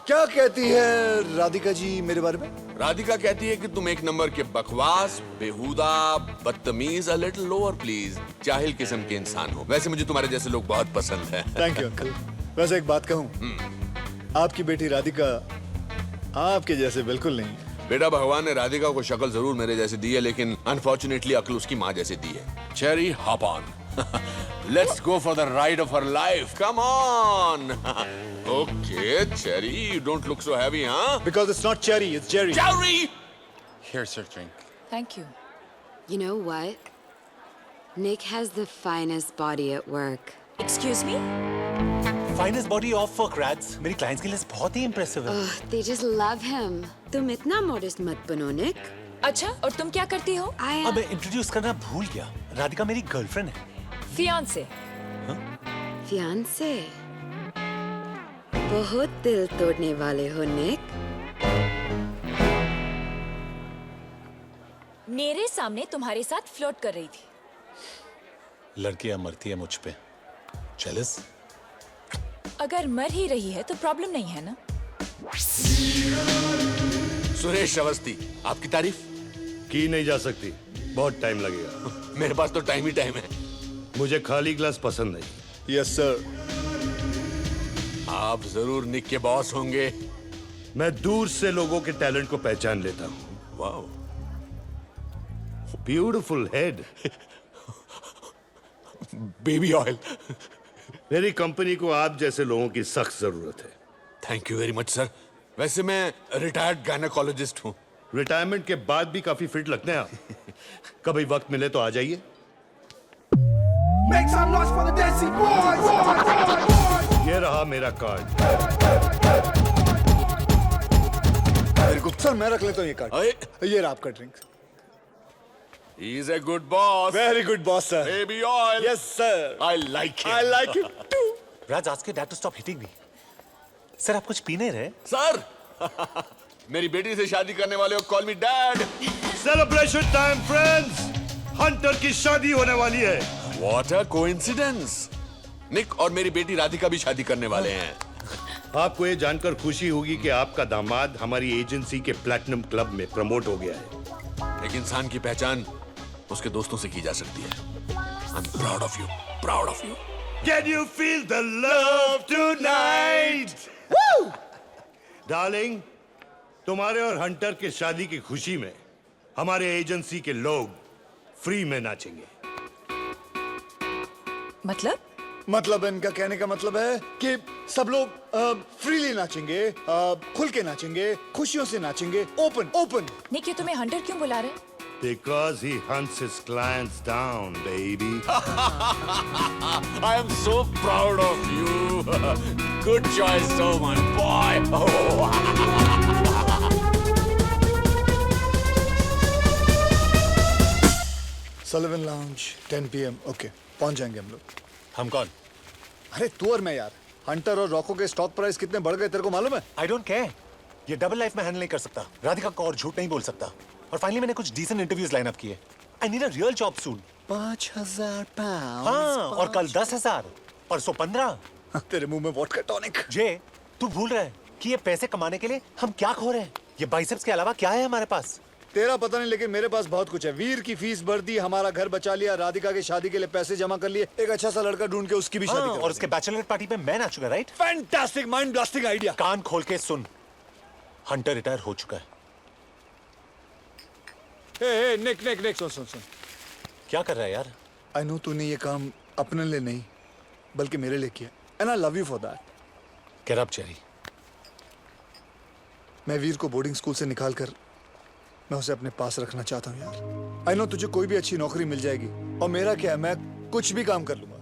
क्या कहती है राधिका जी मेरे बारे में? राधिका कहती है कि तुम एक नंबर के बकवास, बेहुदा, बदतमीज, a little lower please, जाहिल किस्म के इंसान हो. वैसे मुझे तुम्हारे जैसे लोग बहुत पसंद हैं. Thank you uncle. वैसे एक बात कहूँ, आपकी बेटी राधिका आपके जैसे बिल्कुल नहीं. बेटा, भगवान ने राधिका को शक्ल जरूर मेरे जैसे दी है, लेकिन अनफॉर्चुनेटली अक्ल उसकी माँ जैसे दी है. Cherry, hop on. Let's go for the ride of her life. Come on. Okay, Cherry, you don't look so heavy, huh? Because it's not Cherry, it's Jerry. Jerry! Here's your drink. Thank you. You know what? Nick has the finest body at work. Excuse me? Finest body off work, Rads. मेरी clients की list बहुत ही impressive है. They just love him. तुम इतना modest मत बनो, Nick. अच्छा, और तुम क्या करती हो? अब मैं इंट्रोड्यूस करना भूल गया. राधिका मेरी गर्लफ्रेंड है. Fiancé. Fiancé. बहुत दिल तोड़ने वाले हो, Nick. मेरे सामने तुम्हारे साथ फ्लर्ट कर रही थी. लड़कियां मरती है मुझ पे. Jealous? अगर मर ही रही है तो प्रॉब्लम नहीं है ना? सुरेश अवस्थी, आपकी तारीफ की नहीं जा सकती. बहुत टाइम लगेगा. मेरे पास तो टाइम ही टाइम है. मुझे खाली ग्लास पसंद नहीं. Yes sir. आप जरूर निक के बॉस होंगे. मैं दूर से लोगों के टैलेंट को पहचान लेता हूँ. Wow, beautiful head. Baby oil. मेरी कंपनी को आप जैसे लोगों की सख्त जरूरत है. Thank you very much sir. वैसे मैं रिटायर्ड गायनेकोलॉजिस्ट हूँ. रिटायरमेंट के बाद भी काफी फिट लगते हैं आप. कभी वक्त मिले तो आ जाइए. Make some noise for the Desi boys! ये रहा मेरा कार्ड. वेरी गुड सर, मैं रख लेता हूँ ये कार्ड. ये रहा आपका drink. He is a good boss. Very good boss sir. Baby oil. Yes sir. I like him. I like him too. Raj, ask your dad to stop hitting me. Sir, आप कुछ P नहीं रहे? Sir, मेरी बेटी से शादी करने वाले हो, call me dad. Celebration time friends. Hunter की शादी होने वाली है. What a coincidence. निक और मेरी बेटी राधिका भी शादी करने वाले हैं. आपको ये जानकर खुशी होगी कि आपका दामाद हमारी एजेंसी के प्लैटिनम क्लब में प्रमोट हो गया है. एक इंसान की पहचान उसके दोस्तों से की जा सकती है. I'm proud of you. Proud of you. Can you feel the love tonight? Woo! Darling, तुम्हारे और हंटर के शादी की खुशी में हमारे एजेंसी के लोग फ्री में नाचेंगे. मतलब इनका कहने का मतलब है कि सब लोग फ्रीली नाचेंगे, खुल के नाचेंगे, खुशियों से नाचेंगे, ओपन. निक, ये तुम्हें हंटर क्यों बुला रहे? Because he hunts his clients down, baby. I am so proud of you. Good choice, so my boy. Oh. Sullivan Lounge, 10 PM. Okay, पहुंच जाएंगे हम लोग. हम कौन? अरे तू और मैं यार. हंटर और रॉको के स्टॉक प्राइस कितने बढ़ गए तेरे को मालूम है? I don't care. ये डबल लाइफ में हैंडल नहीं कर सकता. राधिका को और झूठ नहीं बोल सकता. और फाइनली मैंने कुछ डिसेंट इंटरव्यूज लाइन अप किए. I need a real job soon. 5,000 pound. हाँ, और कल 10,000, परसों 15। तेरे मुंह में वोडका टॉनिक। जे, तू भूल रहा है कि ये पैसे कमाने के लिए हम क्या खो रहे हैं? ये बाइसेप्स के अलावा क्या है हमारे पास? तेरा पता नहीं, लेकिन मेरे पास बहुत कुछ है। वीर की फीस भर दी, हमारा घर बचा लिया, राधिका की शादी के लिए पैसे जमा कर लिए, एक अच्छा सा लड़का ढूंढ के उसकी भी शादी कर और उसके बैचलर पार्टी में मैं नाचूंगा, right? Fantastic, mind blasting idea. कान खोल के सुन, हंटर रिटायर हो चुका है। हे निक सुन। क्या कर रहा है यार? आई नो तूने ये काम अपने लिए नहीं बल्कि मेरे लिए किया, and I love you for that. Get up Jerry. मैं वीर को बोर्डिंग स्कूल से निकाल कर मैं उसे अपने पास रखना चाहता हूँ यार। आई नो तुझे कोई भी अच्छी नौकरी मिल जाएगी, और मेरा क्या है, मैं कुछ भी काम कर लूंगा,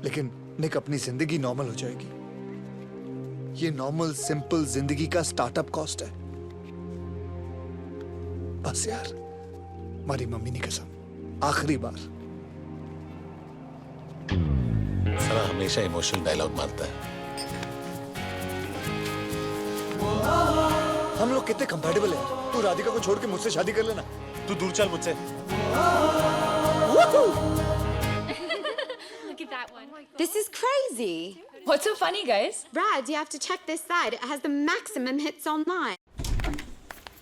लेकिन निक अपनी जिंदगी नॉर्मल हो जाएगी। ये नॉर्मल सिंपल जिंदगी का स्टार्टअप कॉस्ट है। बस यार, हमारी मम्मी की कसम, आखिरी बार। सारा हमेशा इमोशनल डायलॉग मारता है। हम लोग कितने कंपैटिबल हैं। तू राधिका को छोड़ के मुझसे शादी कर लेना। तू दूर चल मुझसे। Look at that one. This is crazy. What's so funny, guys? Brad, you have to check this side. It has the maximum hits online.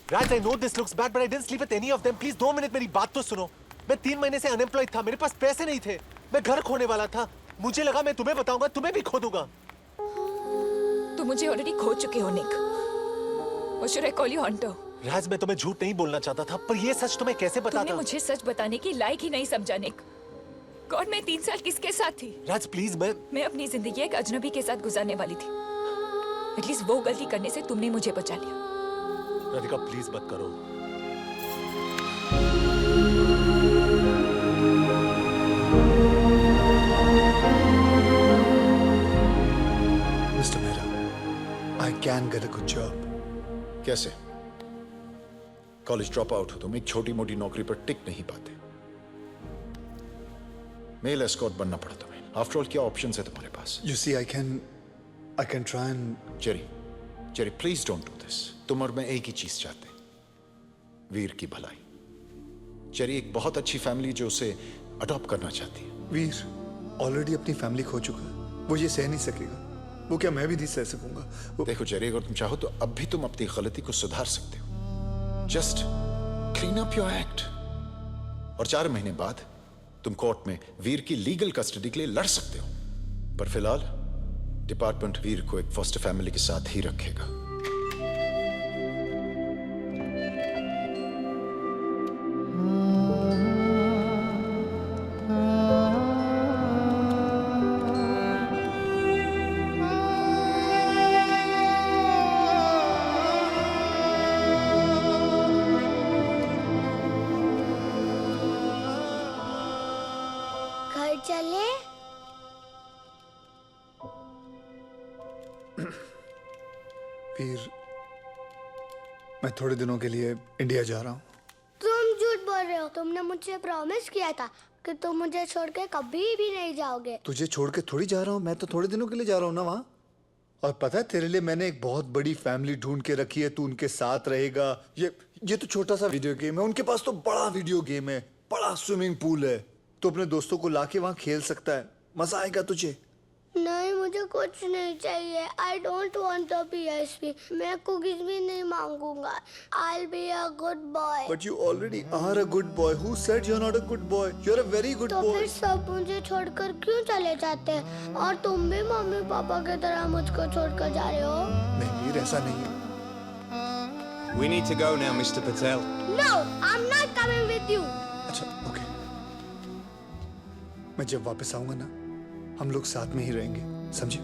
Raj, I know this looks bad, but I didn't sleep with any of them. Please 2 minute मेरी बात तो सुनो। मैं 3 महीने से unemployed था, मेरे पास पैसे नहीं थे, मैं घर खोने वाला था। मुझे लगा मैं तुम्हें बताऊंगा, तुम्हें भी खो दूंगा। तुम मुझे ऑलरेडी खो चुके हो, निक। Or should I call you hunter? राज, मैं तुम्हें झूठ नहीं बोलना चाहता था, पर ये सच तुम्हें कैसे बताता? तुमने मुझे सच बताने की लायक ही नहीं समझा, निक। गॉड, मैं 3 साल किसके साथ थी? राज प्लीज, मैं अपनी जिंदगी एक अजनबी के साथ गुजारने वाली थी। एटलीस्ट वो गलती करने से तुमने मुझे बचा लिया। राधिका प्लीज मत करो। Mister Mehra, I can get a good job. कैसे? कॉलेज ड्रॉप आउट हो तुम, एक छोटी मोटी नौकरी पर टिक नहीं पाते। मेल एस्कॉर्ट बनना पड़ा तुम्हें। आफ्टर ऑल क्या ऑप्शंस है तुम्हारे पास? You see, I can try and... Jerry please don't do this. तुम और मैं एक ही चीज चाहते हैं, वीर की भलाई। जेरी, एक बहुत अच्छी फैमिली जो उसे अडॉप्ट करना चाहती है। वीर ऑलरेडी अपनी फैमिली खो चुका है, वो ये सह नहीं सकेगा। वो क्या मैं भी नहीं सह सकूंगा? देखो जेरी, अगर तुम चाहो तो अब भी तुम अपनी गलती को सुधार सकते हो। Just clean up your act, और 4 महीने बाद तुम कोर्ट में वीर की लीगल कस्टडी के लिए लड़ सकते हो। पर फिलहाल डिपार्टमेंट वीर को एक फॉस्टर फैमिली के साथ ही रखेगा। घर चले? वीर, मैं थोड़े दिनों के लिए इंडिया जा रहा हूँ। तुम झूठ बोल रहे हो। तुमने मुझसे प्रॉमिस किया था कि तुम मुझे छोड़ के कभी भी नहीं जाओगे। तुझे छोड़ के थोड़ी जा रहा हूँ, मैं तो थोड़े दिनों के लिए जा रहा हूँ ना वहाँ। और पता है, तेरे लिए मैंने एक बहुत बड़ी फैमिली ढूंढ के रखी है, तू उनके साथ रहेगा। ये तो छोटा सा वीडियो गेम है, उनके पास तो बड़ा वीडियो गेम है, बड़ा स्विमिंग पूल है। तो अपने दोस्तों को लाके वहाँ खेल सकता है, मजा आएगा तुझे। नहीं, मुझे कुछ नहीं चाहिए। I don't want a PSP. मैं कुकीज भी नहीं मांगूंगा। I'll be a good boy. But you already are a good boy. Who said you're not a good boy? You're a very good तो boy. फिर सब मुझे छोड़कर क्यों चले जाते हैं? और तुम भी मम्मी पापा की तरह मुझको छोड़कर जा रहे हो? नहीं वीर, ऐसा नहीं है। We need to go now, Mr. Patel. No, I'm not coming with you. अच्छा, ओके। मैं जब वापस आऊंगा ना, हम लोग साथ में ही रहेंगे, समझे?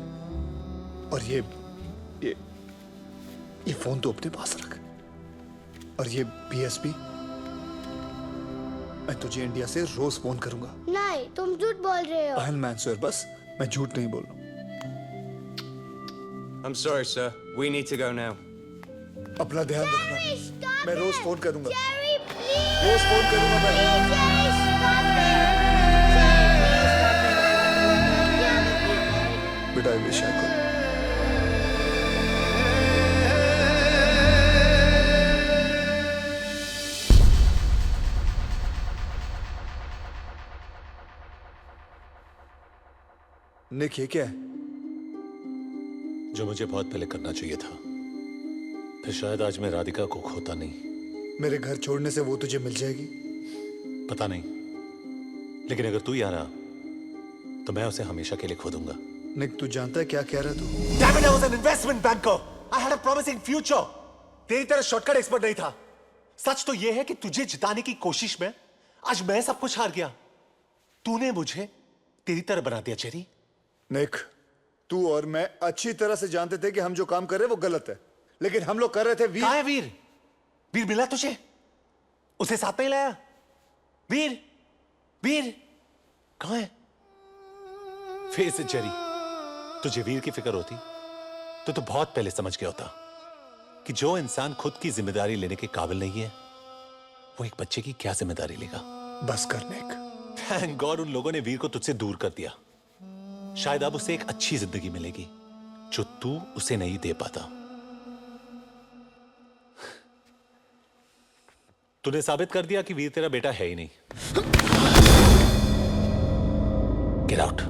और ये फोन तो अपने पास रख, और ये PSP मैं तुझे इंडिया से रोज फोन करूंगा। नहीं, तुम झूठ बोल रहे हो। मैं सर, बस मैं झूठ नहीं बोल रहा हूँ। I'm sorry, sir. We need to go now. अपना ध्यान रखना। मैं रोज फोन करूंगा। Jerry, please. रोज फोन करूंगा मैं। Jerry, stop it. But I wish I could. निक, ये क्या है? जो मुझे बहुत पहले करना चाहिए था, फिर शायद आज मैं राधिका को खोता नहीं। मेरे घर छोड़ने से वो तुझे मिल जाएगी? पता नहीं, लेकिन अगर तू यहाँ रहा तो मैं उसे हमेशा के लिए खो दूंगा। निक, तू जानता है क्या कह रहा है तू? Damn it, I was an investment banker. I had a promising future. तेरी तरह शॉर्टकट एक्सपर्ट नहीं था। सच तो यह है कि तुझे जिताने की कोशिश में आज मैं सब कुछ हार गया। तूने मुझे तेरी तरह बना दिया चेरी। निक, तू और मैं अच्छी तरह से जानते थे कि हम जो काम कर रहे हैं वो गलत है, लेकिन हम लोग कर रहे थे। वीर कहाँ है वीर? वीर मिला तुझे? उसे साथ नहीं लाया? वीर, वीर कहाँ है? फेस इट जेरी, तुझे वीर की फिक्र होती तो तू बहुत पहले समझ गया होता कि जो इंसान खुद की जिम्मेदारी लेने के काबिल नहीं है, वो एक बच्चे की क्या जिम्मेदारी लेगा। बस कर निक। थैंक गॉड उन लोगों ने वीर को तुझसे दूर कर दिया। शायद अब उसे एक अच्छी जिंदगी मिलेगी जो तू उसे नहीं दे पाता। तूने साबित कर दिया कि वीर तेरा बेटा है ही नहीं। Get out.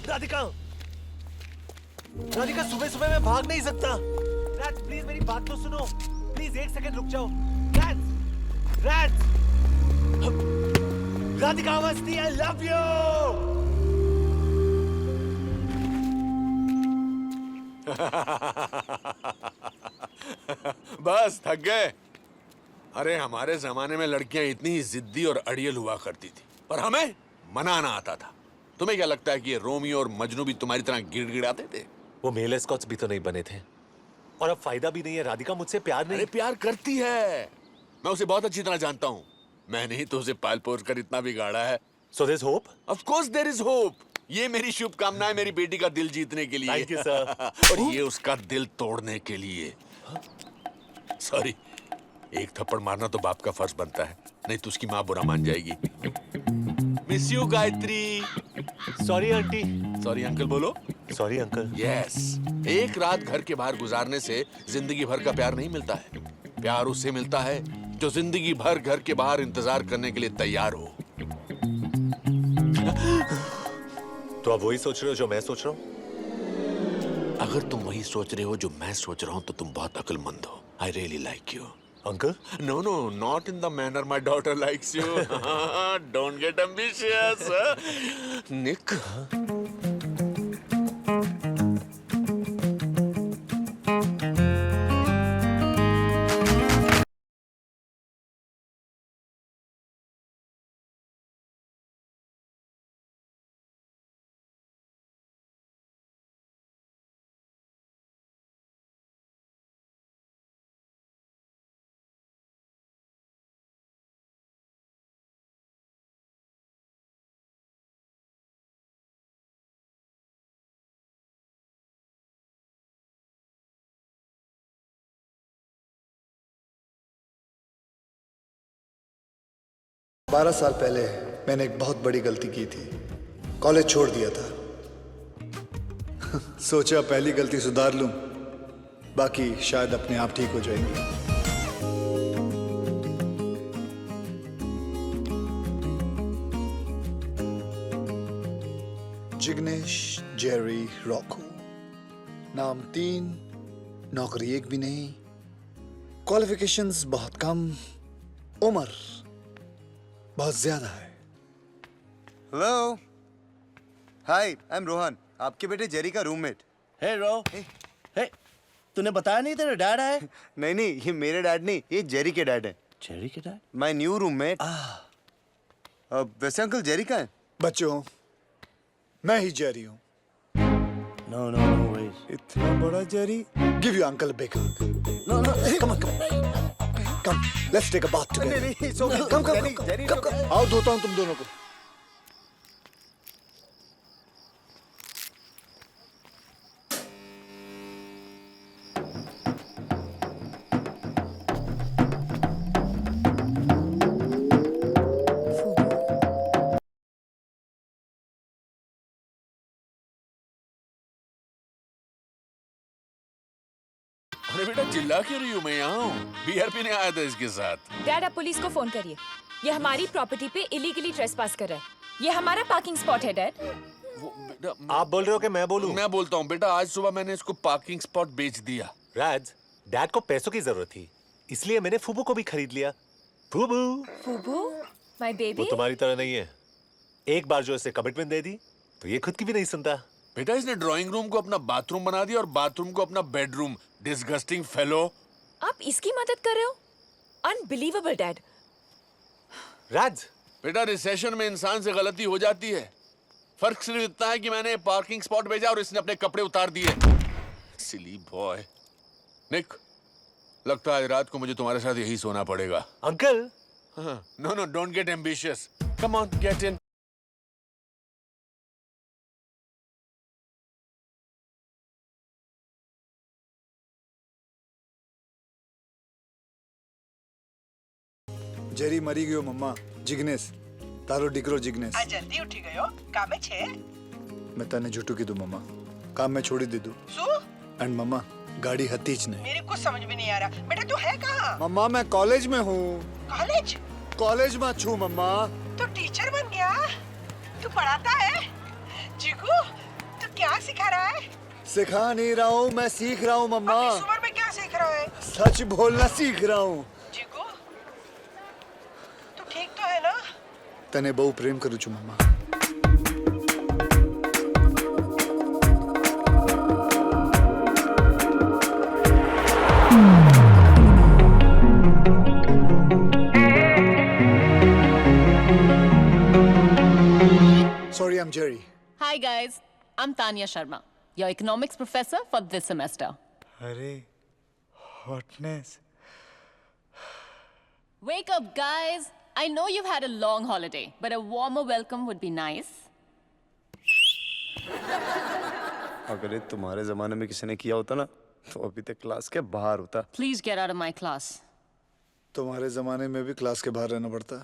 राधिका, राधिका सुबह सुबह मैं भाग नहीं सकता। रैट्स प्लीज मेरी बात तो सुनो। प्लीज एक सेकंड रुक जाओ। Rats, rats. Radhika Awasthi, I love you. बस थक गए? अरे हमारे जमाने में लड़कियां इतनी जिद्दी और अड़ियल हुआ करती थी, पर हमें मनाना आता था। तुम्हें क्या लगता है कि ये रोमियो और मजनू भी तुम्हारी तरह गिड़गिड़ाते थे? वो मेल एस्कॉट्स भी तो नहीं बने थे, और अब फायदा भी नहीं है। राधिका मुझसे प्यार नहीं। अरे प्यार करती है, मैं उसे बहुत अच्छी तरह जानता हूँ। मैंने ही तो उसे पाल पोस कर इतना बिगाड़ा है। So there's hope? Of course there is hope. ये मेरी शुभकामनाएं मेरी बेटी का दिल जीतने के लिए। Thank you, sir. और ये उसका दिल तोड़ने के लिए। सॉरी, एक थप्पड़ मारना तो बाप का फर्ज बनता है, नहीं तो उसकी माँ बुरा मान जाएगी। Miss you Gayatri. Sorry aunty. Sorry uncle बोलो। Sorry uncle. यस, एक रात घर के बाहर गुजारने से जिंदगी भर का प्यार नहीं मिलता है। प्यार उससे मिलता है जो जिंदगी भर घर के बाहर इंतजार करने के लिए तैयार हो। तो आप वही सोच रहे हो जो मैं सोच रहा हूँ? अगर तुम वही सोच रहे हो जो मैं सोच रहा हूँ तो तुम बहुत अक्लमंद हो। I really like you. Uncle? No, not in the manner my daughter likes you. Don't get ambitious. Nick. बारह साल पहले मैंने एक बहुत बड़ी गलती की थी। कॉलेज छोड़ दिया था। सोचा पहली गलती सुधार लूं, बाकी शायद अपने आप ठीक हो जाएंगी। जिग्नेश जेरी रॉको, नाम 3, नौकरी एक भी नहीं, क्वालिफिकेशंस बहुत कम, उम्र बहुत ज्यादा है। Hello, hi, I am Rohan, आपके बेटे जेरी का रूममेट। हे रो, हे, तूने बताया नहीं तेरा डैड है? नहीं, ये मेरे डैड नहीं, ये जेरी के डैड है। जेरी के डैड? My new roommate. वैसे अंकल जेरी का है? बच्चों, मैं ही जेरी हूँ। No, no, no ways. इतना बड़ा Jerry? Give your uncle a big hug. No, no. Come on, come on. Come, let's take a bath together. नहीं, it's okay. Come. आओ धोता हूँ तुम दोनों को। अरे बेटा चिल्ला क्यों रही हूँ? मैं यहाँ हूँ। बीयर पीने आया था इसके साथ। डैड आप पुलिस को फोन करिए। ये हमारी प्रॉपर्टी पे इलीगली ट्रेसपास कर रहा है। ये हमारा पार्किंग स्पॉट है डैड। आप बोल रहे हो कि मैं बोलूं? मैं बोलता हूँ बेटा, आज सुबह मैंने इसको पार्किंग स्पॉट बेच दिया। राज, डैड को पैसों की जरूरत थी, इसलिए मैंने फूबू को भी खरीद लिया। फूबू, फूबू, माय बेबी। वो तुम्हारी तरह नहीं है। एक बार जो इसे कमिटमेंट दे दी, तो ये खुद की भी नहीं सुनता। बेटा इसने ड्राइंग रूम को अपना बाथरूम बना दिया और बाथरूम को अपना बेडरूम। Disgusting fellow. आप इसकी मदद कर रहे हो? Unbelievable dad. राज, बेटा रिसेशन में इंसान से गलती हो जाती है। फर्क सिर्फ इतना है कि मैंने पार्किंग स्पॉट भेजा और इसने अपने कपड़े उतार दिए। सिली बॉय। निक, लगता है रात को मुझे तुम्हारे साथ यही सोना पड़ेगा। Uncle. No no, don't get ambitious. Come on, get in. Jerry मरी गयो मम्मा। जिग्नेस तारो डिकरो जिग्नेस। आज जल्दी उठी गयो, कामे छे? मैं तने झूठू की दू मम्मा, काम में छोड़ी दे दू। सु? एंड मम्मा गाड़ी हतीच नहीं। मेरे को समझ में नहीं आ रहा। बेटा तू है कहाँ? मम्मा मैं कॉलेज में हूँ। कॉलेज? कॉलेज में छू मम्मा। तू टीचर बन गया? तू पढ़ाता है? जीगू, तू क्या सिखा रहा है? सिखा नहीं रहा हूँ, मैं सीख रहा हूँ मम्मा। इस उम्र में क्या सीख रहा है? सच बोलना सीख रहा हूँ। जीगू, तू ठीक तो है ना? तने बहु प्रेम करू छू मम्मा। Sorry, I'm Jerry. Hi guys, I'm Tanya Sharma, your economics professor for this semester. अरे, hotness. Wake up guys! I know you've had a long holiday, but a warmer welcome would be nice. अगर ये तुम्हारे जमाने में किसी ने किया होता ना, तो अभी तक क्लास के बाहर होता। Please get out of my class. तुम्हारे जमाने में भी क्लास के बाहर रहना पड़ता।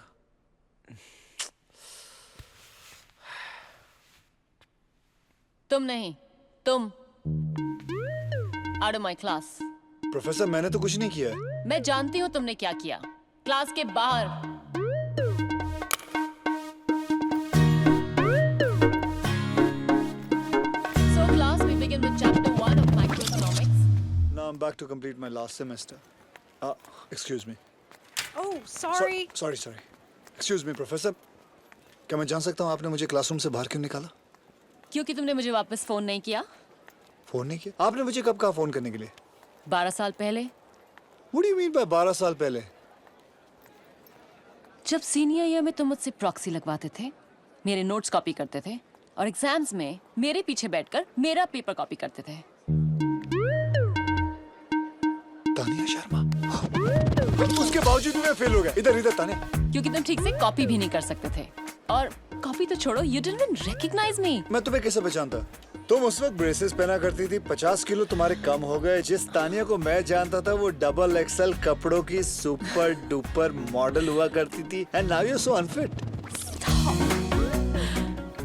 तुम नहीं, तुम out of my class. Professor मैंने तो कुछ नहीं किया है। मैं जानती हूँ तुमने क्या किया। क्लास के बाहर। So class, we begin with chapter 1 of microeconomics. Now I'm back to complete my last semester. Excuse me. Oh, sorry. Sorry. Excuse me, professor. क्या मैं जान सकता हूँ आपने मुझे क्लासरूम से बाहर क्यों निकाला? क्योंकि तुमने मुझे वापस फोन नहीं किया। फोन नहीं किया? आपने मुझे कब कहा फोन करने के लिए? 12 साल पहले। What do you mean by 12 साल पहले? जब सीनियर ईयर में तुम मुझसे प्रॉक्सी लगवाते थे, मेरे नोट्स कॉपी करते थे और एग्जाम्स में मेरे पीछे बैठकर मेरा पेपर कॉपी करते थे। तानिया शर्मा। उसके बावजूद भी मैं फेल हो गया। इधर तानिया। क्योंकि तुम ठीक से कॉपी भी नहीं कर सकते थे। और कॉपी तो छोड़ो, you didn't even recognize me. मैं तुम्हें कैसे पहचानता? तुम उस वक्त ब्रेसेस पहना करती थी, 50 किलो तुम्हारे कम हो गए। जिस तानिया को मैं जानता था वो डबल एक्सएल कपड़ों की सुपर डुपर मॉडल हुआ करती थी। And now you are so unfit.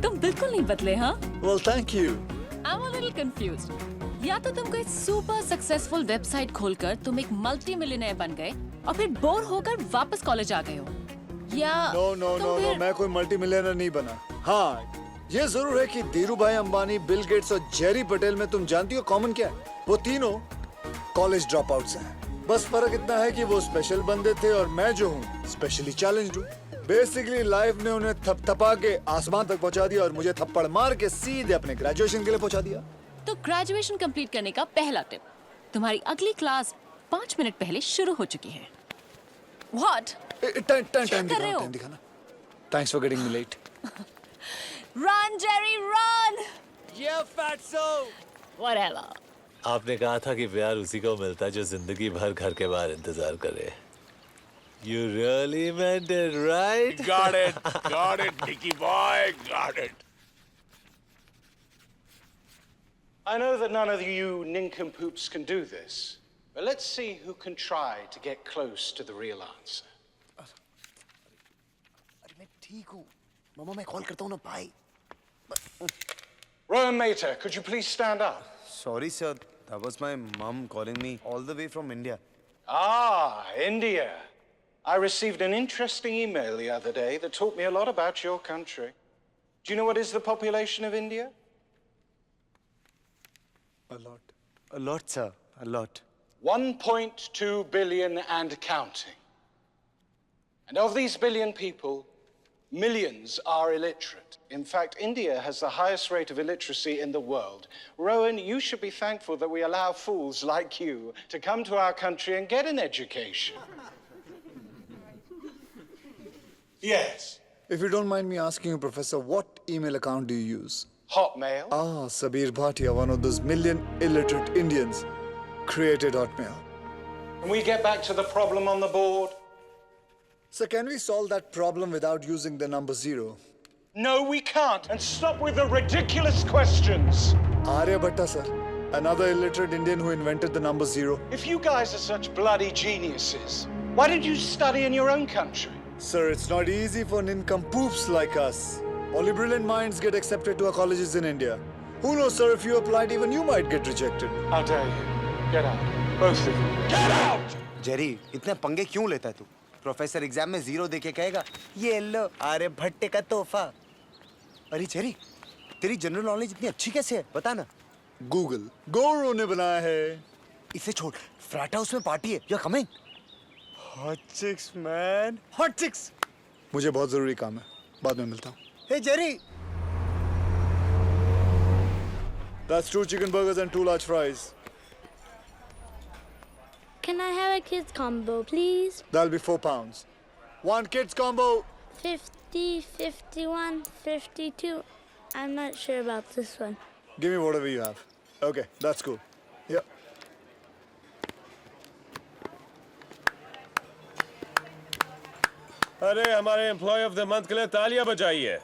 तुम बिल्कुल नहीं बदले, हाँ? Well, thank you. I'm a little confused. या तो तुम कोई सुपर सक्सेसफुल वेबसाइट खोलकर तुम एक मल्टी मिलियनेयर बन गए और फिर बोर होकर वापस कॉलेज आ गए हो, या नो, मैं कोई मल्टी मिलियनर नहीं बना। हाँ, ये जरूर है कि धीरू भाई अंबानी, बिल गेट्स और जेरी पटेल में तुम जानती हो कॉमन क्या है? वो तीनों कॉलेज ड्रॉप आउट्स हैं। बस फर्क इतना है कि वो स्पेशल बंदे थे और मैं जो हूँ स्पेशली चैलेंज्ड हूँ। बेसिकली लाइफ ने उन्हें थपथपा के आसमान तक पहुँचा दिया और मुझे थप्पड़ मार के सीधे अपने ग्रेजुएशन के लिए पहुँचा दिया। तो ग्रेजुएशन कंप्लीट करने का पहला टिप, तुम्हारी अगली क्लास 5 मिनट पहले शुरू हो चुकी है। What? टाइम दिखाना। Thanks for getting me late. Run, Jerry, run! Yeah, fatso. Whatever. आपने कहा था कि प्यार उसी को मिलता है जो जिंदगी भर घर के बाहर इंतजार करे. You really meant it, right? Got it, Nicky boy, got it. I know that none of you nincompoops can do this, but let's see who can try to get close to the real answer. अरे मैं ठीक हूँ. मामा मैं call करता हूँ ना भाई. Rowan Mater, could you please stand up? Sorry sir, that was my mom calling me all the way from India. Ah, India. I received an interesting email the other day that taught me a lot about your country. Do you know what is the population of India? A lot sir, a lot. 1.2 billion and counting. And of these billion people, millions are illiterate. In fact, India has the highest rate of illiteracy in the world. Rowan, you should be thankful that we allow fools like you to come to our country and get an education. Yes. If you don't mind me asking you, Professor, what email account do you use? Hotmail. Ah, Sabir Bhatia, one of those million illiterate Indians, created Hotmail. Can we get back to the problem on the board? So can we solve that problem without using the number 0? No, we can't. And stop with the ridiculous questions. Aryabhatta, sir. Another illiterate Indian who invented the number 0. If you guys are such bloody geniuses, why did you study in your own country? Sir, it's not easy for nincompoops like us. Only brilliant minds get accepted to our colleges in India. Who knows, sir, if you applied, even you might get rejected. How dare you? Get out. Both of you. Get out! Jerry, इतने पंगे क्यों लेता है तू? Professor exam में 0 देके कहेगा, ये लो आर्यभट्ट का तोहफा. अरे जेरी, तेरी जनरल नॉलेज इतनी अच्छी कैसे है? बता ना. गूगल, गौरव ने बनाया है. इसे छोड़, फ्रैट हाउस में पार्टी है. You are coming? Hot chicks man, hot chicks. मुझे बहुत जरूरी काम है. बाद में मिलता हूँ. Hey Jerry. That's 2 chicken burgers and 2 large fries. Can I have a kids combo, please? That'll be £4. 1 kids combo. 50, 51, 52. I'm not sure about this one. Give me whatever you have. Okay, that's cool. Yeah. अरे हमारे employ of the month के लिए तालियां बजाइए.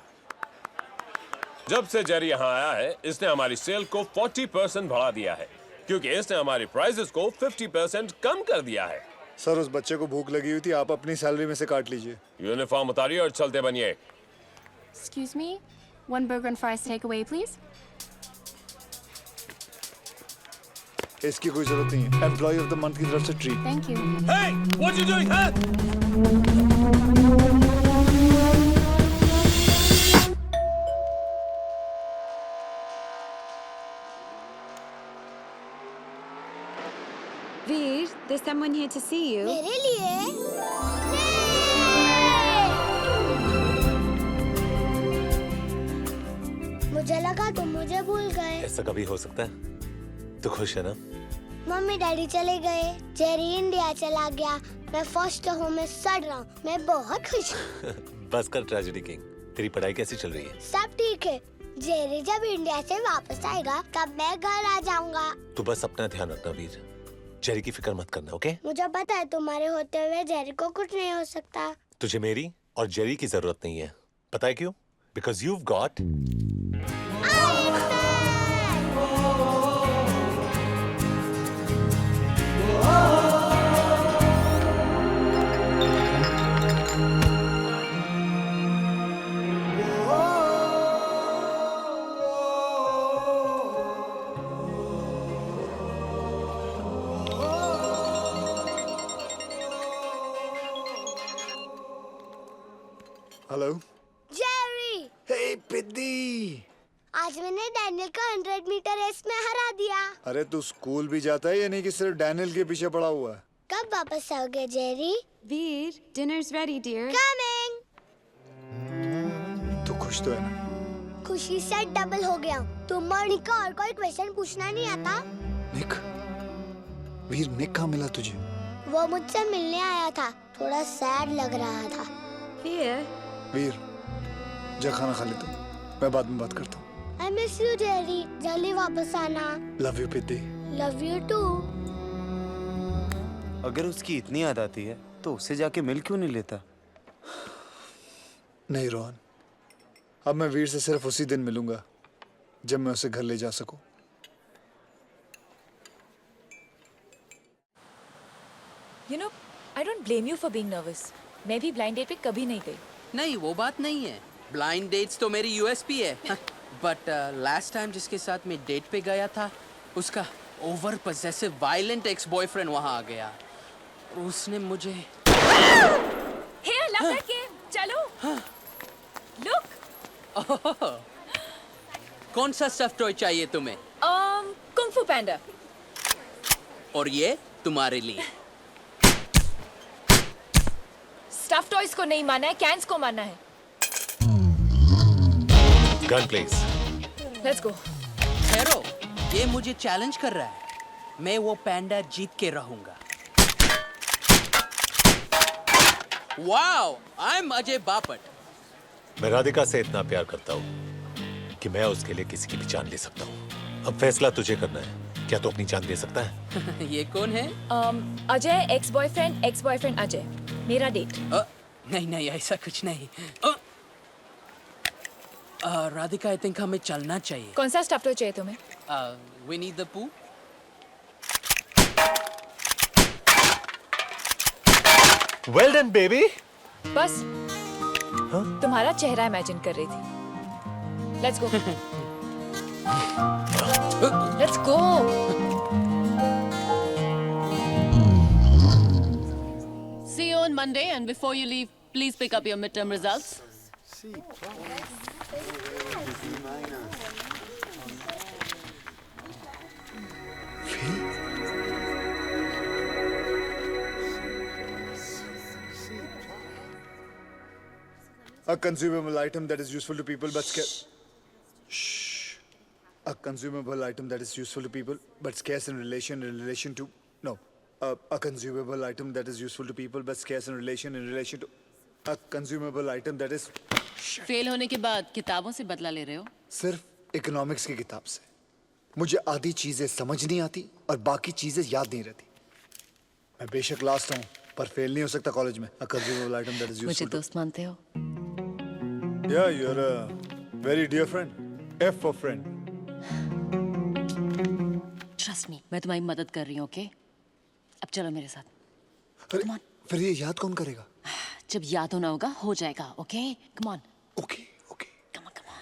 जब से Jerry यहाँ आया है, इसने हमारी सेल को 40% बढ़ा दिया है, क्योंकि इसने हमारी प्राइसेस को 50% कम कर दिया है. सर, उस बच्चे को भूख लगी हुई थी, आप अपनी सैलरी में से काट लीजिए. यूनिफॉर्म उतारिए और चलते बनिए. Excuse me, 1 burger and fries takeaway, please. इसकी कोई जरूरत नहीं है. एम्प्लॉय ऑफ द मंथ की तरफ से treat. Thank you. Hey, what you doing, huh? Veer, there's someone here to see you. मेरे लिए? मुझे लगा तुम मुझे भूल गए. ऐसा कभी हो सकता है? तू खुश है ना? मम्मी डैडी चले गए, जेरी इंडिया चला गया, मैं फर्स्ट होम में सड़ रहा हूँ. मैं बहुत खुश हूँ. बस कर ट्रेजेडी किंग. तेरी पढ़ाई कैसी चल रही है? सब ठीक है. जेरी जब इंडिया से वापस आएगा तब मैं घर आ जाऊंगा. तू बस अपना ध्यान रखना वीर. जेरी की फिक्र मत करना, ओके? मुझे पता है तुम्हारे होते हुए जेरी को कुछ नहीं हो सकता. तुझे मेरी और जेरी की जरूरत नहीं है. पता है क्यों? Because you've got hello. Jerry. Hey पिद्दी. आज मैंने डैनियल को 100 मीटर रेस में हरा दिया. अरे तू स्कूल भी जाता है या नहीं कि सिर्फ डैनियल के पीछे पड़ा हुआ है? कब वापस आओगे Jerry? Veer, dinner's ready, dear. Coming. तू खुश तो है ना? खुशी से डबल हो गया. तुम और निक और कोई क्वेश्चन पूछना नहीं आता? निक? वीर, निक कहाँ मिला तुझे? वो मुझसे मिलने आया था. थोड़ा सैड लग रहा था. Veer. वीर, जा खाना खा ले तू. मैं बाद में बात करता हूँ. I miss you, Jerry. जल्दी वापस आना. लव यू पिद्दी. Love you too. अगर उसकी इतनी याद आती है तो उससे जाके मिल क्यों नहीं लेता? नहीं रोहन, अब मैं वीर से सिर्फ उसी दिन मिलूंगा जब मैं उसे घर ले जा सकूं. You know, I don't blame you for being nervous. मैं भी ब्लाइंड डेट पे कभी नहीं गई. नहीं, वो बात नहीं है. ब्लाइंड डेट्स तो मेरी यूएसपी है. बट लास्ट टाइम जिसके साथ मैं डेट पे गया था, उसका over possessive violent ex boyfriend वहां आ गया. उसने मुझे Hey, I love that game. चलो. Look. कौन सा स्टफ टॉय चाहिए तुम्हें? कुंग फू पैंडा. और ये तुम्हारे लिए. स्टफ टॉयज को नहीं माना है, कैन्स को माना है. Gun please. Let's go. ठहरो, ये मुझे चैलेंज कर रहा है. मैं वो पैंडा जीत के रहूंगा. Wow, I am Ajay Bapat. मैं राधिका से इतना प्यार करता हूँ कि मैं उसके लिए किसी की भी जान ले सकता हूँ. अब फैसला तुझे करना है. क्या तू अपनी जान दे सकता है? ये कौन है? Ajay ex boyfriend Ajay. मेरा डेट. नहीं नहीं, ऐसा कुछ नहीं. राधिका, आई थिंक हमें चलना चाहिए. कौन सा स्टफ टॉय चाहिए तुम्हें? विनी द पू. Well done baby. बस तुम्हारा चेहरा इमेजिन कर रही थी. Let's go. Let's go. See you on Monday, and before you leave, please pick up your midterm results. A consumable item that is useful to people but scarce. A consumable item that is useful to people but scarce in relation to. No. A consumable item that is useful to people but scarce in relation to. A consumable item that is. Fail होने के बाद किताबों से बदला ले रहे हो? सिर्फ इकोनॉमिक्स की किताब से. मुझे आधी चीजें समझ नहीं आती और बाकी चीजें याद नहीं रहती. मैं बेशक लास्ट हूँ पर फेल नहीं हो सकता कॉलेज में. A consumable item that is मुझे useful. दोस्त मानते हो? Yeah, you're a very dear friend. F for friend. Trust me, मैं तुम्हारी मदद कर रही हूँ, ओके? अब चलो मेरे साथ. अरे, फिर ये याद कौन करेगा? जब याद होना होगा, हो जाएगा, okay? Come on. Okay. Come on, come on.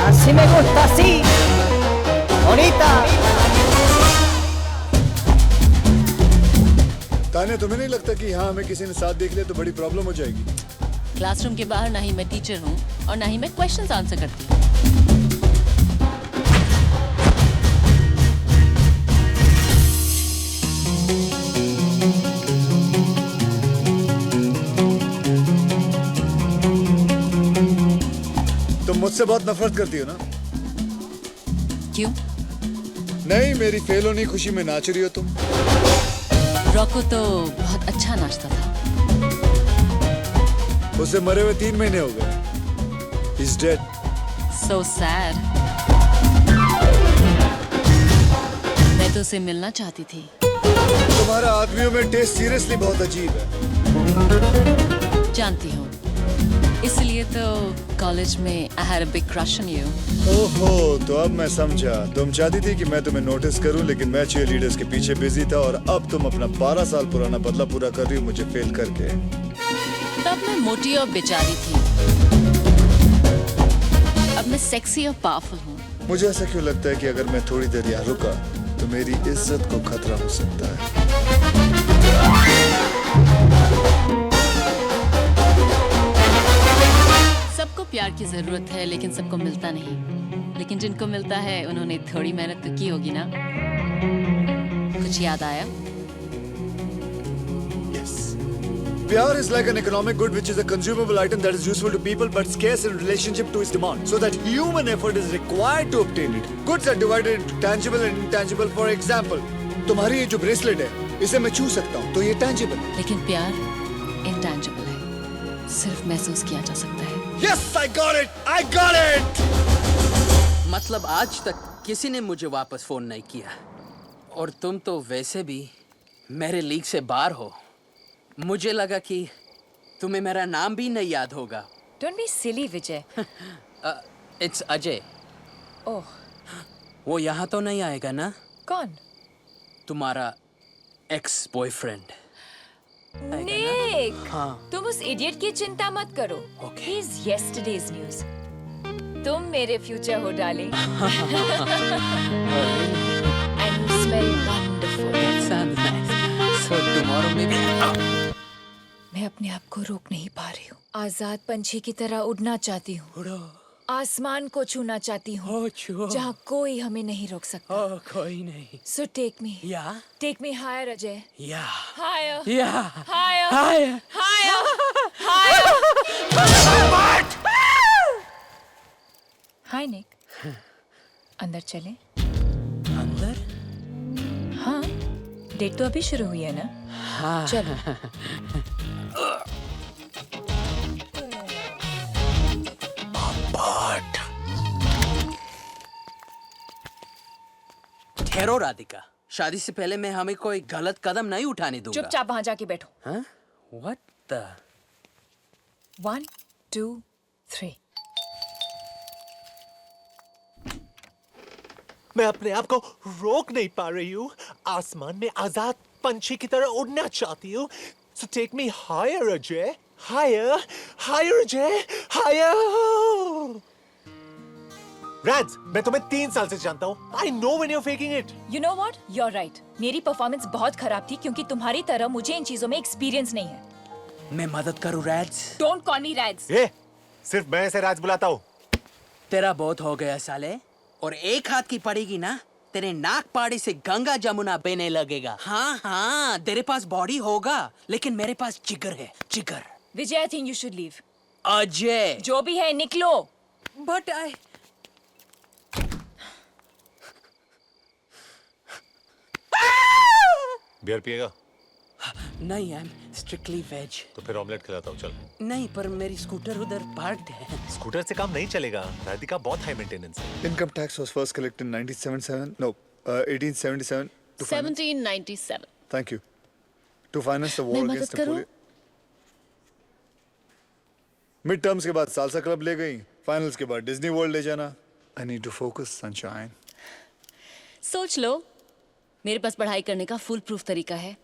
Así me gusta, así. Bonita. ताने, तुम्हें नहीं लगता कि यहाँ हमें किसी ने साथ देख लिया तो बड़ी प्रॉब्लम हो जाएगी? क्लासरूम के बाहर ना ही मैं टीचर हूँ और ना ही मैं क्वेश्चंस आंसर करती हूँ. तुम मुझसे बहुत नफरत करती हो ना? क्यों? नहीं, मेरी फेल होने की खुशी में नाच रही हो तुम. रॉको तो बहुत अच्छा नाचता था. उसे मरे हुए 3 महीने हो गए. He's dead. So sad. मैं तो उसे मिलना चाहती थी. तुम्हारा आदमियों में टेस्ट सीरियसली बहुत अजीब है. जानती हूँ. इसलिए तो कॉलेज में I had a big crush on you. ओहो, तो अब मैं समझा. तुम चाहती थी कि मैं तुम्हें नोटिस करूं, लेकिन मैं cheerleaders के पीछे बिजी था और अब तुम अपना 12 साल पुराना बदला पूरा कर रही हो मुझे फेल करके. तब मैं मोटी और बेचारी थी. अब मैं सेक्सी और पावरफुल हूँ. मुझे ऐसा क्यों लगता है कि अगर मैं थोड़ी देर यहाँ रुका तो मेरी इज्जत को खतरा हो सकता है. सबको प्यार की जरूरत है, लेकिन सबको मिलता नहीं. लेकिन जिनको मिलता है उन्होंने थोड़ी मेहनत तो की होगी ना. कुछ याद आया? Yes. Pyar is like an economic good which is a consumable item that is useful to people but scarce in relationship to its demand. So that human effort is required to obtain it. Goods are divided into tangible and intangible. For example, तुम्हारी ये जो bracelet है, इसे मैं छू सकता हूँ, तो ये tangible है. लेकिन प्यार इंटेंजिबल है, सिर्फ महसूस किया जा सकता है. Yes, I got it! I got it! मतलब आज तक किसी ने मुझे वापस फोन नहीं किया, और तुम तो वैसे भी मेरे लीग से बाहर हो. मुझे लगा कि तुम्हें मेरा नाम भी नहीं याद होगा. Don't be silly, Vijay. It's Ajay. ओह, वो यहाँ तो नहीं आएगा ना? कौन? तुम्हारा एक्स बॉयफ्रेंड. निक, हाँ. तुम उस इडियट की चिंता मत करो. He is yesterday's news. तुम मेरे फ्यूचर हो darling. And you smell wonderful. That sounds nice. So tomorrow maybe. मैं अपने आप को रोक नहीं पा रही हूँ. आजाद पंछी की तरह उड़ना चाहती हूँ. आसमान को छूना चाहती हूँ. जहाँ कोई हमें नहीं रोक सकता. कोई नहीं. So take me. Yeah. Take me higher, Ajay. Yeah. Higher. Yeah. Higher. Higher. Higher. Higher. Hi, Nick. अंदर चलें? अंदर? हाँ. डेट तो अभी शुरू हुई है ना? हाँ. चलो. ठहरो राधिका. शादी से पहले मैं हमें कोई गलत कदम नहीं उठाने दूंगा. चुपचाप वहां जाके बैठो. हाँ? What the? 1, 2, 3. मैं अपने आप को रोक नहीं पा रही हूँ. आसमान में आजाद पंछी की तरह उड़ना चाहती हूँ. So take me higher, Ajay. Higher, higher, Ajay. Higher. Rans, मैं तुम्हें 3 साल से जानता हूँ. I know when you're faking it. You know what? You're right. मेरी परफॉर्मेंस बहुत खराब थी क्योंकि तुम्हारी तरह मुझे इन चीजों में एक्सपीरियंस नहीं है. मैं मदद करूँ रैड्स? Don't call me Rads. ये सिर्फ मैं ऐसे राज बुलाता हूँ. तेरा बहुत हो गया साले. और एक हाथ की पड़ेगी ना, तेरे नाक पाड़ी से गंगा जमुना बहने लगेगा. हाँ हाँ, तेरे पास बॉडी होगा, लेकिन मेरे पास जिगर है, जिगर. विजय, I think you should leave. Ajay. जो भी है निकलो. But I. बियर पिएगा? नहीं, I'm strictly veg. तो फिर ऑमलेट खिलाता हूँ, चल. नहीं, पर मेरी स्कूटर उधर पार्क्ड है. स्कूटर से काम नहीं चलेगा. राधिका बहुत हाई मेंटेनेंस है. Income tax was first collected in 1877. To 1797. Thank you. To finance the war मैं against मदद करूं? Napoleon. Mid terms के बाद सालसा क्लब ले गई. Finals के बाद डिज्नी वर्ल्ड ले जाना. I need to focus, sunshine. सोच लो, मेरे पास पढ़ाई करने का फुल प्रूफ तरीका है.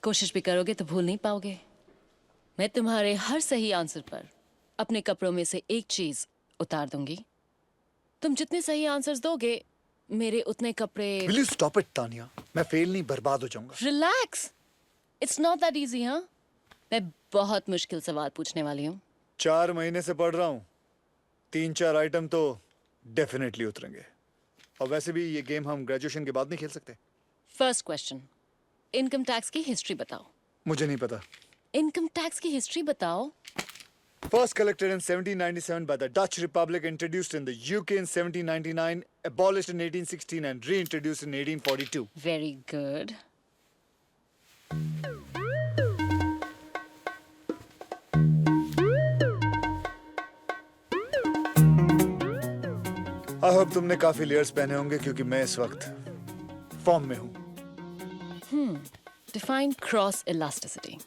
कोशिश भी करोगे तो भूल नहीं पाओगे. मैं तुम्हारे हर सही आंसर पर अपने कपड़ों में से एक चीज उतार दूंगी. तुम जितने सही आंसर्स दोगे, मेरे उतने कपड़े. Will you stop it, Tania? मैं फेल नहीं, बर्बाद हो जाऊंगा. Relax. It's not that easy. हाँ, मैं बहुत मुश्किल सवाल पूछने वाली हूँ. 4 महीने से पढ़ रहा हूँ. 3-4 आइटम तो डेफिनेटली उतरेंगे. और वैसे भी ये गेम हम ग्रेजुएशन के बाद नहीं खेल सकते. फर्स्ट क्वेश्चन, इनकम टैक्स की हिस्ट्री बताओ. मुझे नहीं पता. इनकम टैक्स की हिस्ट्री बताओ. First collected in 1797 by the Dutch Republic, introduced in the UK in 1799, abolished in 1816 and reintroduced in 1842. Very good. I hope तुमने काफी लेयर्स पहने होंगे क्योंकि मैं इस वक्त फॉर्म में हूँ. Define cross elasticity.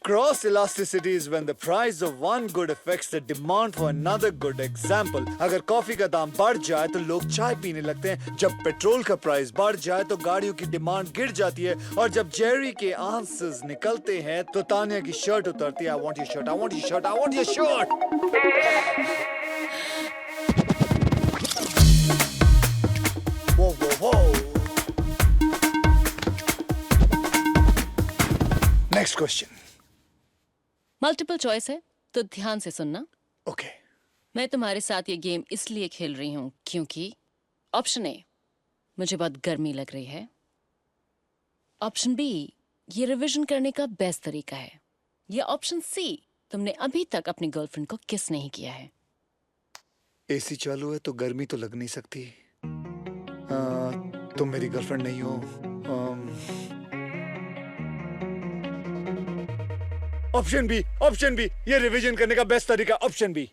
Cross elasticity is when the price of one good affects the demand for another good. Example, अगर कॉफी का दाम बढ़ जाए तो लोग चाय पीने लगते हैं. जब पेट्रोल का प्राइस बढ़ जाए तो गाड़ियों की डिमांड गिर जाती है. और जब जेरी के आंसर्स निकलते हैं तो तानिया की शर्ट उतरती है. I want your shirt, I want your shirt, I want your shirt. Whoa, whoa, whoa. Next question. Multiple choice है तो ध्यान से सुनना. Okay. मैं तुम्हारे साथ ये गेम इसलिए खेल रही हूँ क्योंकि ऑप्शन ए, मुझे बहुत गर्मी लग रही है. ऑप्शन बी, ये रिवीजन करने का बेस्ट तरीका है. या ऑप्शन सी, तुमने अभी तक अपनी गर्लफ्रेंड को किस नहीं किया है? एसी चालू है तो गर्मी तो लग नहीं सकती। तुम मेरी गर्लफ्रेंड नहीं हो। ऑप्शन बी, ये रिवीजन करने का बेस्ट तरीका, ऑप्शन बी।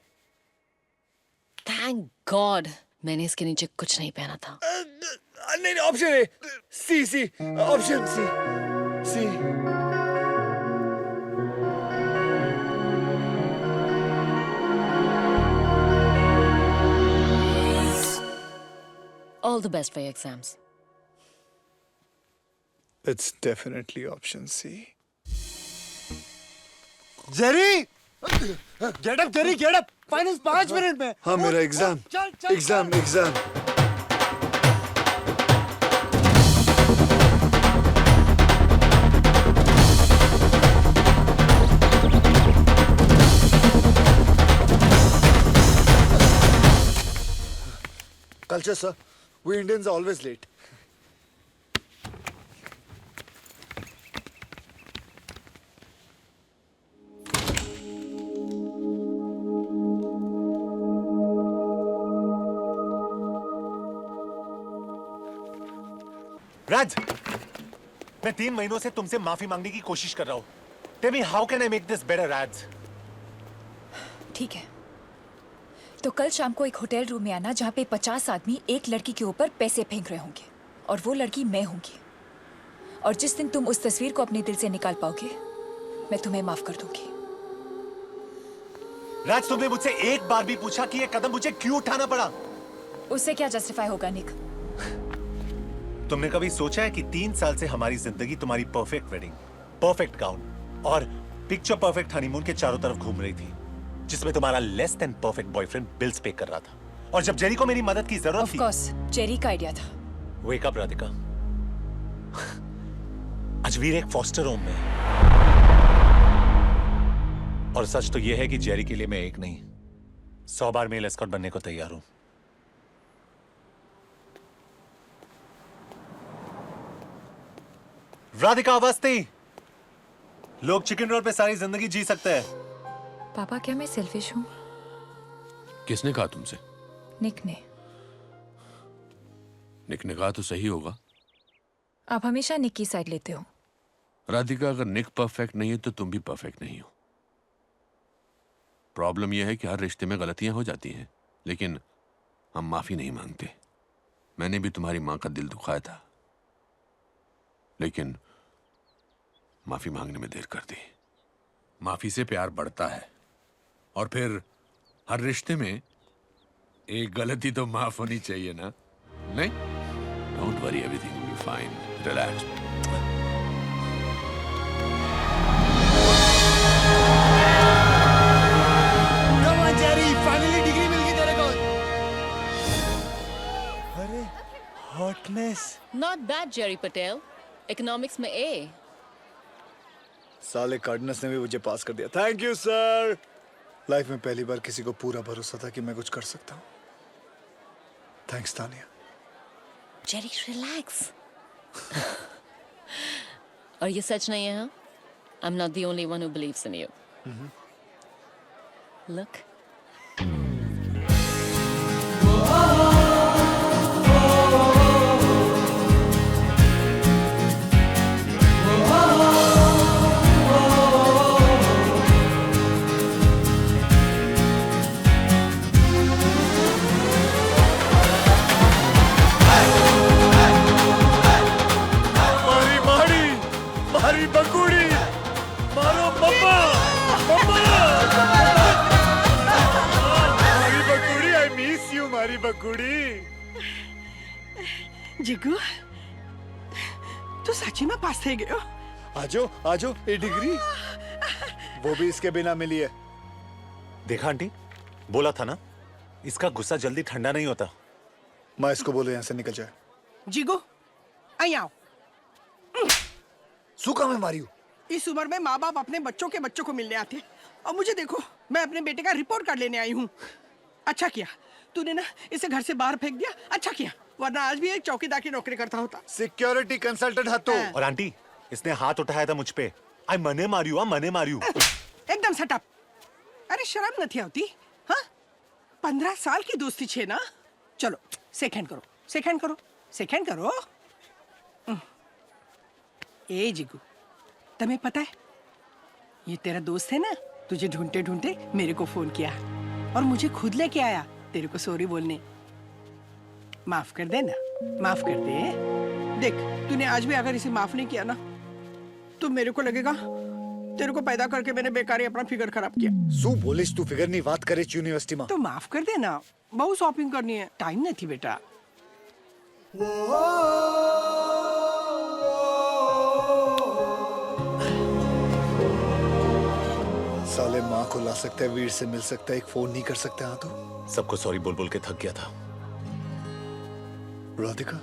थैंक गॉड मैंने इसके नीचे कुछ नहीं पहना था। नहीं, option A, C, option C. All the best for your exams. It's definitely option C. Jerry, get up, final 5 minute में। हाँ, मेरा exam. Culture, sir. We Indians are always late. राज, मैं 3 महीनों से तुमसे माफी मांगने की कोशिश कर रहा हूँ। Tell me how can I make this better, राज? ठीक है, तो कल शाम को एक होटल रूम में आना जहाँ पे 50 आदमी एक लड़की के ऊपर पैसे फेंक रहे होंगे और वो लड़की मैं होंगी। और जिस दिन तुम उस तस्वीर को अपने दिल से निकाल पाओगे, मैं तुम्हें माफ कर दूंगी। राज, तुमने मुझसे एक बार भी पूछा कि ये कदम मुझे क्यों उठाना पड़ा? उससे क्या जस्टिफाई होगा निक? तुमने कभी सोचा है कि 3 साल से हमारी जिंदगी तुम्हारी परफेक्ट वेडिंग, परफेक्ट गाउन और पिक्चर परफेक्ट हनीमून के चारों तरफ घूम रही थी, जिसमें तुम्हारा less than perfect boyfriend bills पे कर रहा था, और जब जेरी को मेरी मदद की जरूरत थी, ऑफ कोर्स जेरी का आइडिया था। वेक अप राधिका, अजवीर एक फॉस्टर होम में, और सच तो यह है कि जेरी के लिए मैं एक नहीं 100 बार मेल एस्कॉर्ट बनने को तैयार हूं। राधिका अवस्थी, लोग चिकन रोल पे सारी जिंदगी जी सकते हैं। पापा, क्या मैं सेल्फिश हूँ? किसने कहा तुमसे? निक ने। निक ने कहा तो सही होगा। आप हमेशा निक की साइड लेते हो। राधिका, अगर निक परफेक्ट नहीं है तो तुम भी परफेक्ट नहीं हो। प्रॉब्लम यह है कि हर रिश्ते में गलतियां हो जाती हैं, लेकिन हम माफी नहीं मांगते। मैंने भी तुम्हारी मां का दिल दुखाया था, लेकिन माफी मांगने में देर कर दी। माफी से प्यार बढ़ता है, और फिर हर रिश्ते में एक गलती तो माफ होनी चाहिए ना? नहीं? Don't worry, everything will be fine, relax. Come on Jerry, finally degree मिल गई तेरे को। अरे hotness. Not bad Jerry Patel, economics में ए। साले कार्डनस ने भी मुझे पास कर दिया। Thank you sir. लाइफ में पहली बार किसी को पूरा भरोसा था कि मैं कुछ कर सकता हूँ। Thanks Tania. Jerry relax. और ये सच नहीं है, हाँ? I'm not the only one who believes in you. Look. मारी बकुड़ी, मारो मम्मा, मम्मा। मारी बकुड़ी, I miss you, मारी बकुड़ी। जिगू, तू सच्ची में पास थे गयो? आजो, आजो, ये डिग्री वो भी इसके बिना मिली है। देखा आंटी, बोला था ना, इसका गुस्सा जल्दी ठंडा नहीं होता। मैं इसको बोलो यहाँ से निकल जाए। जिगू, आई आओ। सूखा में मारी हूँ। इस उम्र में माँ बाप अपने बच्चों के बच्चों को मिलने आते हैं, और मुझे देखो, मैं अपने बेटे का रिपोर्ट कार्ड लेने आई हूँ। अच्छा किया तूने ना इसे घर से बाहर फेंक दिया, अच्छा किया, वरना आज भी एक चौकीदार की नौकरी करता होता। सिक्योरिटी कंसल्टेंट है तो। और आंटी, इसने हाथ उठाया था मुझ पे, I મને માર્યું. एकदम सटअप। अरे शर्म નથી આવતી? हाँ 15 साल की दोस्ती छे ना। चलो सेकंड करो। ए जिगू, तुम्हें पता है ये तेरा दोस्त है ना, तुझे ढूंढते ढूंढते मेरे को फोन किया और मुझे खुद लेके आया तेरे को सॉरी बोलने। माफ कर दे ना, माफ कर दे। देख तूने आज भी अगर इसे माफ नहीं किया ना तो मेरे को लगेगा तेरे को पैदा करके मैंने बेकारी अपना फिगर खराब किया। શું બોલીશ તું ફિગરની વાત કરે છે યુનિવર્સિટીમાં? तो माफ कर दे ना, बहुत शॉपिंग करनी है, टाइम नहीं थी बेटा। साले माँ को ला सकता है, वीर से मिल सकता है, एक फोन नहीं कर सकता। हाँ तो सबको सॉरी बोल बोल के थक गया था। राधिका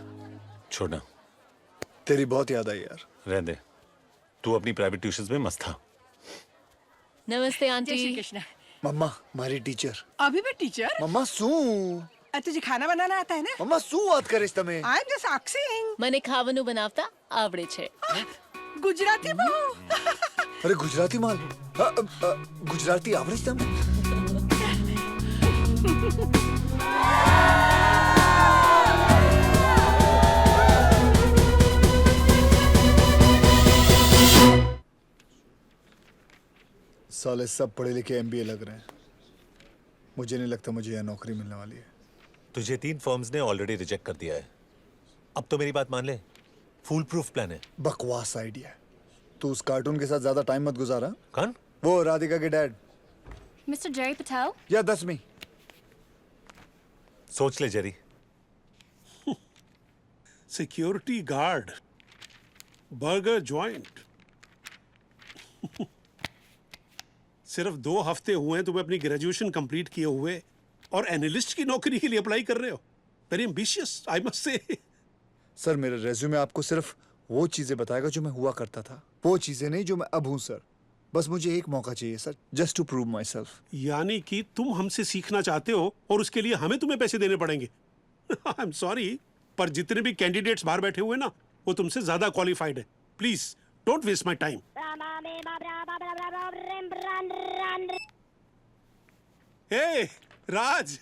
छोड़ना, तेरी बहुत याद आई यार। रहने दे, तू अपनी प्राइवेट ट्यूशंस में मस्त था। नमस्ते जय आंटी। श्री कृष्ण। मम्मा मारी टीचर। अभी भी टीचर? मम्मा શું? तुझे खाना बनाना आता है ना? मम्मा શું વાત કરીશ તમે? I am just asking. મને ખાવાનું બનાવતા આવડે છે। गुजराती बहू। અરે ગુજરાતી માલ। ગુજરાતી આવડે છે તમને? साले सब पढ़े लिखे एमबीए लग रहे हैं। मुझे नहीं लगता मुझे यह नौकरी मिलने वाली है। तुझे 3 फर्म्स ने ऑलरेडी रिजेक्ट कर दिया है। अब तो मेरी बात मान ले, फूल प्रूफ प्लान है। बकवास आइडिया है। तू उस कार्टून के साथ ज्यादा टाइम मत गुजारा। कौन? वो राधिका के डैड। Mr. Jerry Patel? या 10वीं। सोच ले Jerry. Security guard, burger joint. सिर्फ 2 हफ्ते हुए हैं तुम्हें अपनी ग्रेजुएशन कंप्लीट किए हुए और एनालिस्ट की नौकरी के लिए अप्लाई कर रहे हो। Very ambitious I must say. Sir मेरा रेज्यूमे आपको सिर्फ वो चीजें बताएगा जो मैं हुआ करता था, वो चीजें नहीं जो मैं अब हूँ सर। बस मुझे एक मौका चाहिए sir, just to prove my self कि तुम हमसे सीखना चाहते हो और उसके लिए हमें तुम्हें पैसे देने पड़ेंगे। आई एम सॉरी, पर जितने भी कैंडिडेट्स बाहर बैठे हुए ना वो तुमसे ज्यादा क्वालिफाइड है। Please don't waste my time. Hey Raj,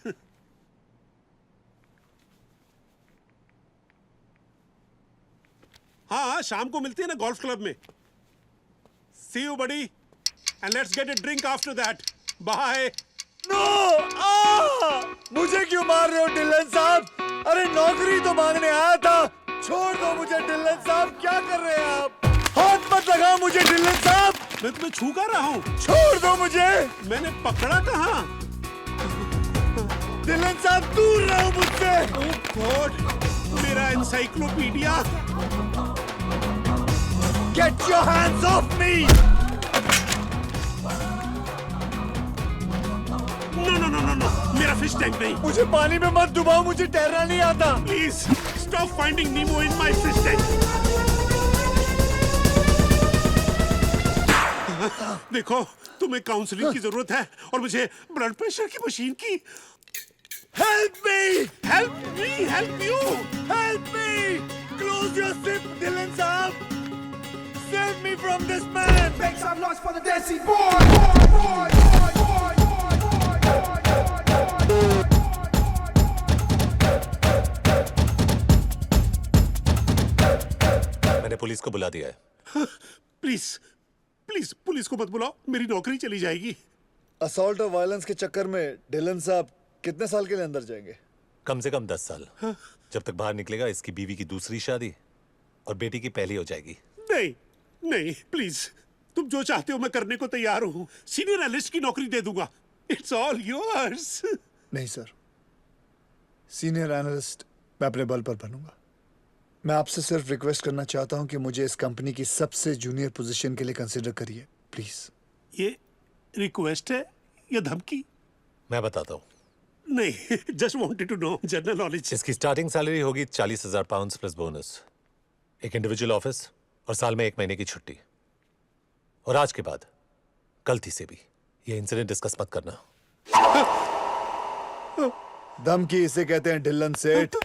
हाँ शाम को मिलते हैं ना गोल्फ क्लब में। See you buddy and let's get a drink after that. Bye. No! मुझे क्यों मार रहे हो डिलन साहब? अरे नौकरी तो मांगने आया था। छोड़ दो मुझे डिलन साहब, क्या कर रहे हैं आप? हाथ मत लगाओ मुझे डिलन साहब। मैं तुम्हें छू कर रहा हूँ। छोड़ दो मुझे। मैंने पकड़ा कहाँ? डिलन साहब दूर रहो मुझसे। ओह गॉड, मेरा encyclopedia. Get your hands off me! No, मेरा फिश टैंक नहीं। मुझे पानी में मत डुबाओ, मुझे तैरना नहीं आता। Please stop finding Nemo in my fish tank. देखो तुम्हें काउंसलिंग की जरूरत है और मुझे ब्लड प्रेशर की मशीन की। Help me! Help me! Help you! Help me! Close your zip, Dylan साहब. Save me from this man. Make some noise for the dancing boy. मैंने पुलिस को बुला दिया है। प्लीज प्लीज पुलिस को मत बुलाओ, मेरी नौकरी चली जाएगी। असॉल्ट और वायलेंस के चक्कर में डिलन साहब कितने साल के लिए अंदर जाएंगे? कम से कम 10 साल। जब तक बाहर निकलेगा इसकी बीवी की दूसरी शादी और बेटी की पहली हो जाएगी। नहीं नहीं प्लीज, तुम जो चाहते हो मैं करने को तैयार हूँ। सीनियर एनालिस्ट की नौकरी दे दूंगा। It's all yours. नहीं सर, सीनियर एनालिस्ट मैं अपने बल पर बनूंगा। मैं आपसे सिर्फ रिक्वेस्ट करना चाहता हूं कि मुझे इस कंपनी की सबसे जूनियर पोजीशन के लिए कंसीडर करिए प्लीज। ये रिक्वेस्ट है या धमकी? मैं बताता हूँ। नहीं, just wanted to know general knowledge. इसकी स्टार्टिंग सैलरी होगी 40,000 पाउंड प्लस बोनस, एक इंडिविजुअल ऑफिस और साल में 1 महीने की छुट्टी। और आज के बाद गलती से भी ये इंसिडेंट डिस्कस मत करना। धमकी इसे कहते हैं डिलन सेठ।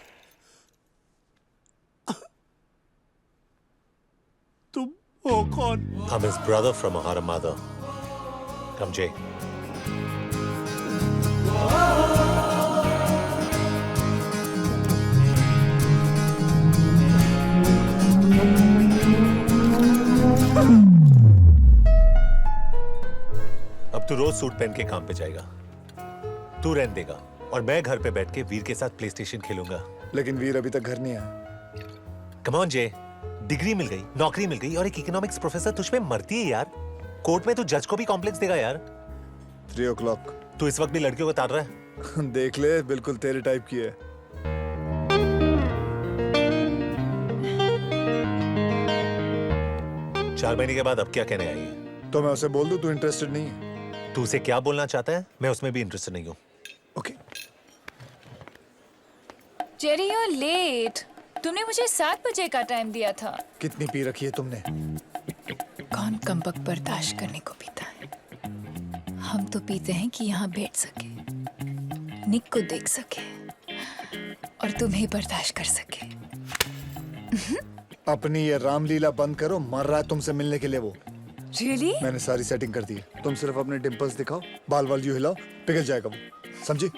तुम ओ कौन? I'm his brother from another mother. Come, Jay. अब तू रोज सूट पहन के काम पे जाएगा, तू रेंट देगा और मैं घर पे बैठ के वीर के साथ प्ले स्टेशन खेलूंगा। लेकिन वीर अभी तक घर नहीं आया। कम ऑन जय, डिग्री मिल गई, नौकरी मिल गई और एक इकोनॉमिक्स प्रोफेसर तुझ पे मरती है यार। कोर्ट में तू जज को भी कॉम्प्लेक्स देगा यार। 3 o'clock। तू इस वक्त भी लड़कियों को ताड़ रहा है? देख ले, बिल्कुल तेरे टाइप की है। चार महीने के बाद अब क्या कहने आई है? तो मैं उसे बोल दूं तू इंटरेस्टेड नहीं है? तू उसे क्या बोलना चाहता है? मैं उसमें भी इंटरेस्टेड नहीं हूँ। Jerry you are late. तुमने मुझे 7 बजे का टाइम दिया था। कितनी पी रखी है तुमने? कौन कमबख्त बर्दाश्त करने को पीता है? हम तो पीते हैं कि यहाँ बैठ सके, निक को देख सके और तुम्हें बर्दाश्त कर सके। अपनी ये रामलीला बंद करो, मर रहा है तुमसे मिलने के लिए वो। Really? मैंने सारी सेटिंग कर दी है। तुम सिर्फ अपने डिंपल्स दिखाओ, बाल वाल यूं हिलाओ, पिघल जाएगा वो, समझी?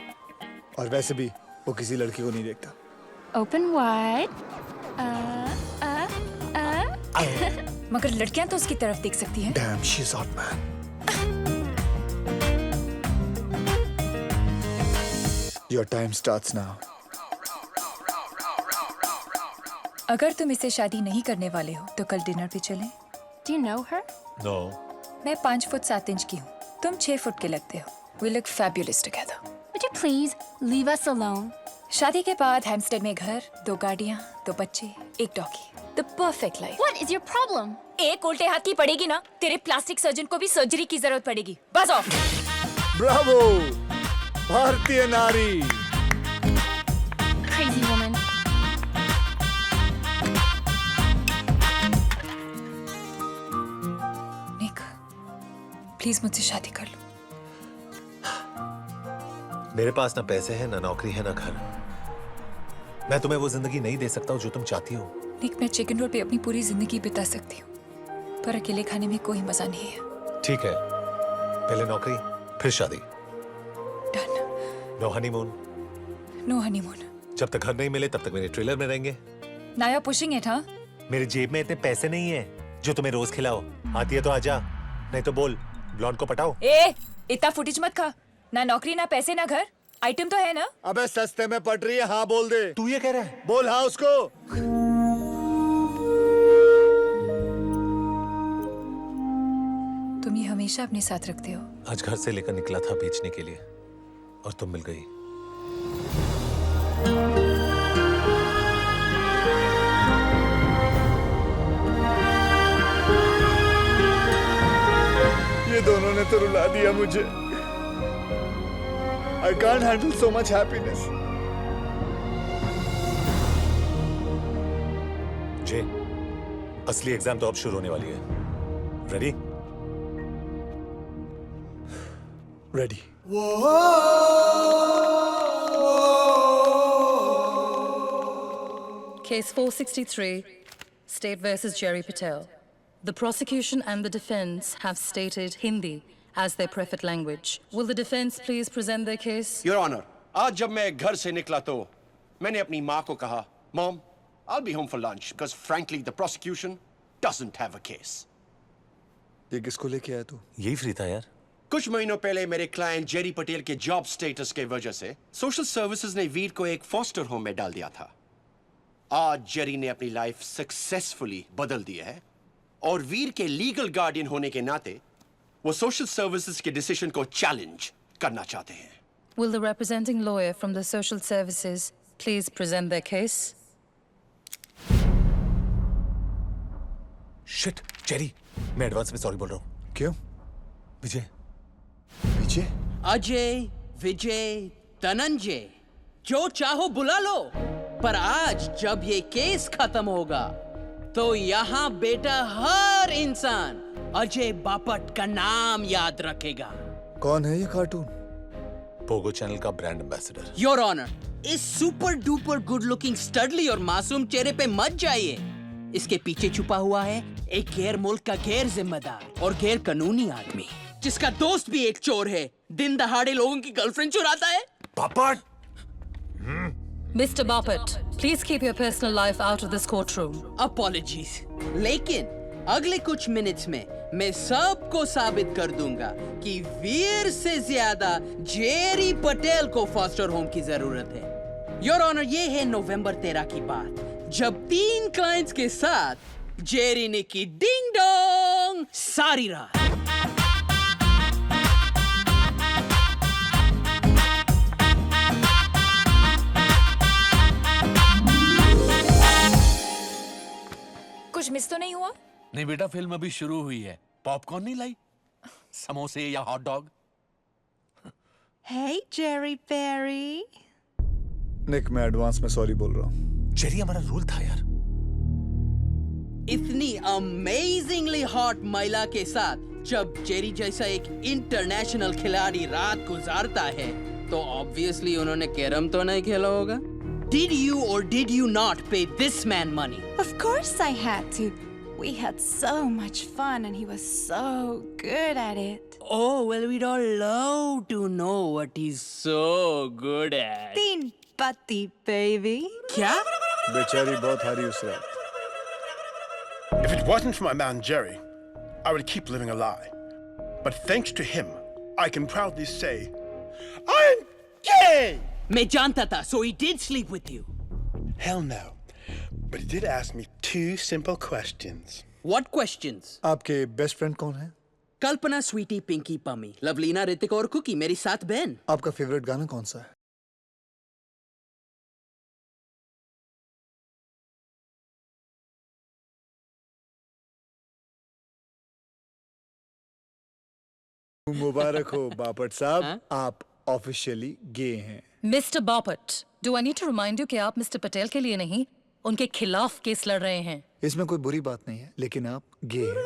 और वैसे भी वो किसी लड़की को नहीं देखता। Open wide. मगर लड़कियां तो उसकी तरफ देख सकती हैं। Damn, she's hot, man. Your time starts now. अगर तुम इससे शादी नहीं करने वाले हो तो कल डिनर पे चलें। Do you know her? No. मैं 5 फुट 7 इंच की हूँ, तुम 6 फुट के लगते हो। We look fabulous together. Would you please leave us alone? शादी के बाद हैम्स्टेड में घर, 2 गाड़ियाँ, 2 बच्चे, 1 doggy. The perfect life. What is your problem? एक उल्टे हाथ की पड़ेगी ना, तेरे प्लास्टिक सर्जन को भी सर्जरी की जरूरत पड़ेगी। बस ऑफ। ब्रावो, भारतीय नारी। Crazy woman. निक, प्लीज मुझसे शादी कर लो। मेरे पास ना पैसे हैं, ना नौकरी है, ना घर। मैं तुम्हें वो जिंदगी नहीं दे सकता हूँ जो तुम चाहती हो। निक, मैं चिकन रोल पे अपनी पूरी जिंदगी बिता सकती हूँ, पर अकेले खाने में कोई मजा नहीं है। ठीक है, पहले नौकरी, फिर शादी। Done. No honeymoon. No honeymoon. जब तक घर नहीं मिले तब तक मेरे ट्रेलर में रहेंगे। Now you're pushing it, huh? मेरी जेब में इतने पैसे नहीं है जो तुम्हें रोज खिलाओ। आती है तो आजा, नहीं तो बोल ब्लॉन्ड को पटाओ। ए, इतना फुटेज मत खा। ना नौकरी, ना पैसे, ना घर। आइटम तो है ना? अबे सस्ते में पट रही है, हाँ बोल दे। तू ये कह रहा है? बोल हाँ उसको। तुम ये हमेशा अपने साथ रखते हो। आज घर से लेकर निकला था बेचने के लिए और तुम मिल गई। ये दोनों ने तो रुला दिया मुझे। I can't handle so much happiness. जे, असली एग्जाम तो अब शुरू होने वाली है। Ready? Ready. Case 463, State versus Jerry Patel. The prosecution and the defense have stated Hindi as their preferred language. Will the defense please present their case? Your Honor, आज जब मैं घर से निकला तो मैंने अपनी माँ को कहा, Mom, I'll be home for lunch because frankly the prosecution doesn't have a case. ये किसको लेके आया तू? यही फ्री था यार। कुछ महीनों पहले मेरे क्लाइंट जेरी पटेल के जॉब स्टेटस के वजह से सोशल सर्विसेज ने वीर को एक फॉस्टर होम में डाल दिया था। आज जेरी ने अपनी लाइफ सक्सेसफुली बदल दी है और वीर के लीगल गार्डियन होने के नाते वो सोशल सर्विसेज के डिसीजन को चैलेंज करना चाहते हैं। Will the representing lawyer from the social services please present their case? Shit, Jerry, मैं एडवांस में सॉरी बोल रहा हूँ। क्यों? विजय। विजय? अजय, विजय, धनंजय, जो चाहो बुला लो, पर आज जब ये केस खत्म होगा तो यहाँ बेटा हर इंसान अजय बापट का नाम याद रखेगा। कौन है ये कार्टून? पोगो चैनल का ब्रांड एम्बेसडर। योर ऑनर, इस super duper good looking steadily और मासूम चेहरे पे मत जाइए। इसके पीछे छुपा हुआ है एक गैर मुल्क का गैर जिम्मेदार और गैर कानूनी आदमी, जिसका दोस्त भी एक चोर है, दिन दहाड़े लोगों की गर्लफ्रेंड चुराता है। Bapat! Mr. Bapat, please keep your personal life out of this courtroom. Apologies. लेकिन अगले कुछ मिनट्स में मैं सबको साबित कर दूंगा कि वीर से ज्यादा जेरी पटेल को फॉस्टर होम की जरूरत है। योर ऑनर, ये है नवंबर 13 की बात, जब 3 क्लाइंट्स के साथ जेरी ने की डिंग डोंग सारी रात। कुछ मिस तो नहीं हुआ? नहीं बेटा, फिल्म अभी शुरू हुई है। पॉपकॉर्न नहीं लाई? समोसे या hot dog? Hey, Jerry Berry. निक, मैं एडवांस में सॉरी बोल रहा हूँ। जेरी, हमारा रूल था यार। इतनी अमेजिंगली हॉट महिला के साथ जब जेरी जैसा एक इंटरनेशनल खिलाड़ी रात गुजारता है, तो ऑब्वियसली उन्होंने कैरम तो नहीं खेला होगा। Did you or did you not pay this man money? Of course I had to. We had so much fun and he was so good at it. Oh, well, we'd all love to know what he's so good at. Teen putty, baby. क्या? बेचारी बहुत हारी उस रात। If it wasn't for my man Jerry, I would keep living a lie. But thanks to him, I can proudly say, I'm gay! मैं जानता था, so he did sleep with you. Hell no. But he did ask me 2 simple questions. What questions? आपके best friend कौन है? कल्पना, स्वीटी, पिंकी, पमी, लवलीना, ऋतिक और cookie, मेरी 7 बहन। आपका फेवरेट गाना कौन सा है? मुबारक हो बापट साहब, आप ऑफिशियली गे हैं। Mr. Bapat, do I need to remind you कि आप Mr. पटेल के लिए नहीं, उनके खिलाफ केस लड़ रहे हैं। इसमें कोई बुरी बात नहीं है, लेकिन आप गे हैं।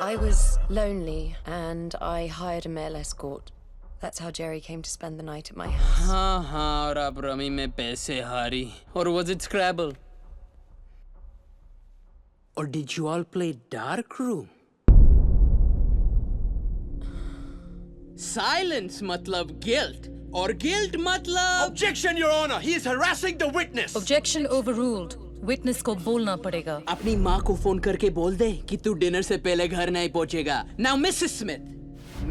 I was lonely and I hired a male escort. That's how Jerry came to spend the night at my house. हाँ, और आप रमी में पैसे हारी। और was it Scrabble? Or did you all play Dark Room? Silence मतलब guilt, और guilt मतलब... Objection, Your Honor! He is harassing the witness! Objection overruled. Witness को बोलना पड़ेगा। अपनी माँ को फोन करके बोल दे कि तू डिनर से पहले घर नहीं पहुंचेगा। Now, Mrs. Smith,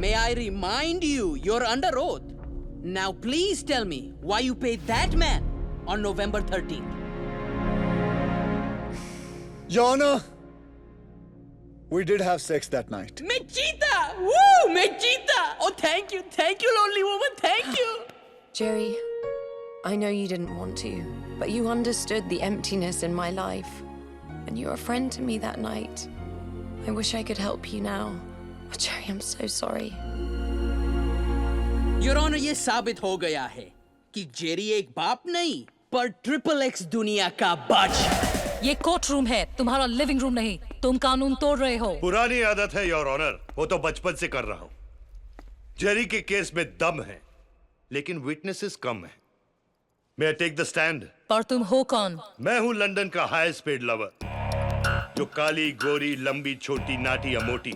may I remind you, you're under oath. Now, please tell me why you paid that man on November 13th. Your Honor, we did have sex that night. मैं जीता! Woo! मैं जीता! Oh, thank you, lonely woman, thank you. Jerry, I know you didn't want to, but you understood the emptiness in my life. And you were a friend to me that night. I wish I could help you now. Oh, Jerry, I'm so sorry. Your Honor, ये साबित हो गया है कि Jerry एक बाप नहीं, पर XXX दुनिया का बादशाह। ये कोर्ट रूम है, तुम्हारा लिविंग रूम नहीं। तुम कानून तोड़ रहे हो। पुरानी आदत है योर ऑनर, वो तो बचपन से कर रहा हूं। जेरी के केस में दम है, लेकिन विटनेसेस कम है। May I take the stand? पर तुम हो कौन? मैं हूं लंदन का हाईएस्ट पेड लवर, जो काली, गोरी, लंबी, छोटी, नाटी या मोटी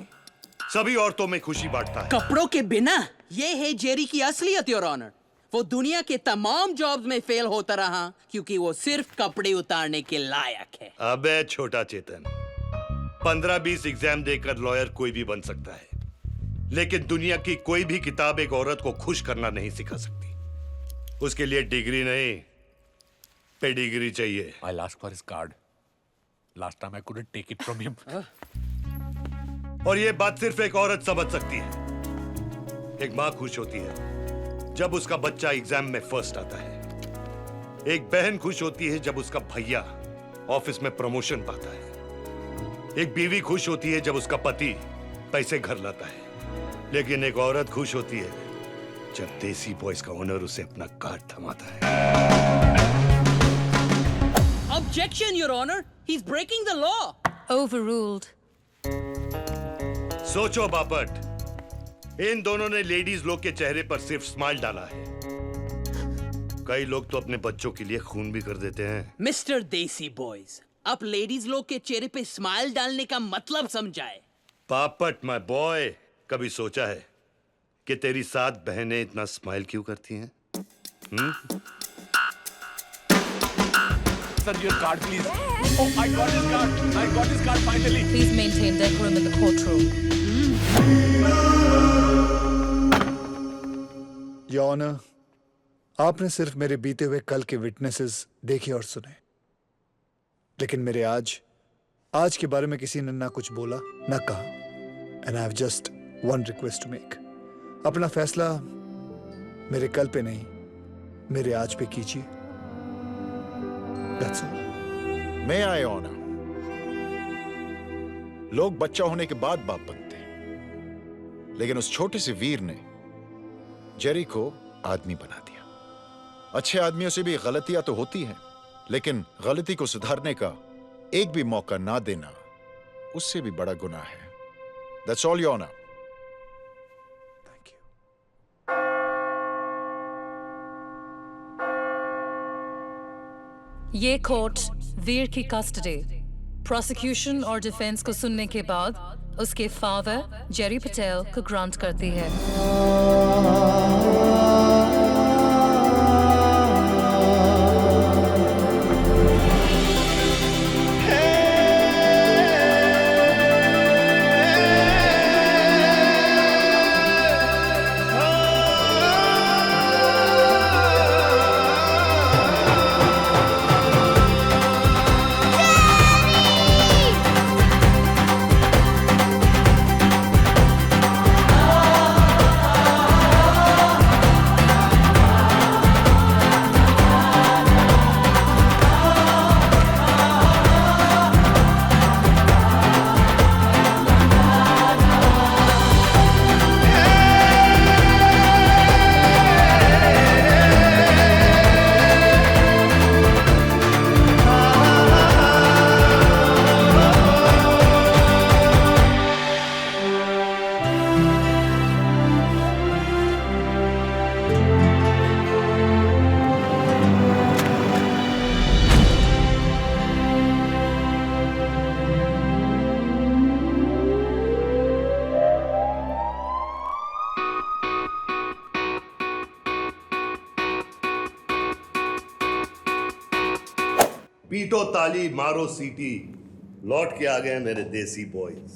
सभी औरतों में खुशी बांटता है। कपड़ों के बिना ये है जेरी की असलियत योर ऑनर। वो दुनिया के तमाम जॉब्स में फेल होता रहा क्योंकि वो सिर्फ कपड़े उतारने के लायक है। अबे छोटा चेतन, 15-20 एग्जाम देकर लॉयर कोई भी बन सकता है, लेकिन दुनिया की कोई भी किताब एक औरत को खुश करना नहीं सिखा सकती। उसके लिए डिग्री नहीं, पेडिग्री चाहिए। I'll ask for his card. Last time I couldn't take it from him. और ये बात सिर्फ एक औरत समझ सकती है। एक माँ खुश होती है जब उसका बच्चा एग्जाम में फर्स्ट आता है। एक बहन खुश होती है जब उसका भैया ऑफिस में प्रमोशन पाता है। एक बीवी खुश होती है जब उसका पति पैसे घर लाता है। लेकिन एक औरत खुश होती है जब देसी बॉयज का ओनर उसे अपना कार्ड थमाता है। Objection, Your Honor. He's breaking the law. Overruled. सोचो बापट, इन दोनों ने लेडीज लोग के चेहरे पर सिर्फ स्माइल डाला है। कई लोग तो अपने बच्चों के लिए खून भी कर देते हैं। Mr. Desi Boys, अब लेडीज लोग के चेहरे पे स्माइल डालने का मतलब समझाए। पापट माय बॉय, कभी सोचा है कि तेरी 7 बहनें इतना स्माइल क्यों करती हैं? Sir, your card, please. Oh, I got his card. I got his card finally. Please maintain decorum in the courtroom. Your Honor, आपने सिर्फ मेरे बीते हुए कल के विटनेसेस देखे और सुने, लेकिन मेरे आज के बारे में किसी ने ना कुछ बोला ना कहा। And I have just one request to make. अपना फैसला मेरे कल पे नहीं, मेरे आज पे कीजिए। That's all. May I honor? लोग बच्चा होने के बाद बाप बनते हैं, लेकिन उस छोटे से वीर ने जेरी को आदमी बना दिया। अच्छे आदमियों से भी गलतियां तो होती हैं, लेकिन गलती को सुधारने का एक भी मौका ना देना उससे भी बड़ा गुनाह है। That's all, Your Honor. ये कोर्ट वीर की कस्टडी, प्रोसिक्यूशन और डिफेंस को सुनने के बाद उसके फादर जेरी पटेल को ग्रांट करती है। पीटो ताली, मारो सीटी, लौट के आ गए मेरे देसी बॉयज।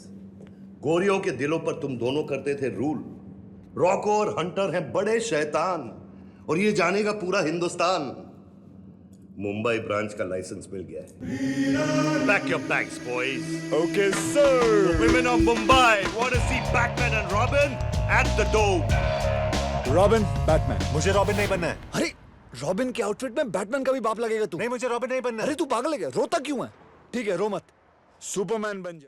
गोरियों के दिलों पर तुम दोनों करते थे रूल। रॉको और हंटर हैं बड़े शैतान, और ये जानेगा पूरा हिंदुस्तान। मुंबई ब्रांच का लाइसेंस मिल गया है। Pack your bags, boys. Okay, sir. The women of Mumbai want to see Batman and Robin at the door. Robin, Batman. मुझे रॉबिन नहीं बनना है। अरे रॉबिन के आउटफिट में बैटमैन का भी बाप लगेगा तू। नहीं, मुझे रॉबिन नहीं बनना है। अरे तू पागल है क्या? रोता क्यों है? ठीक है, रो मत, सुपरमैन बन जा।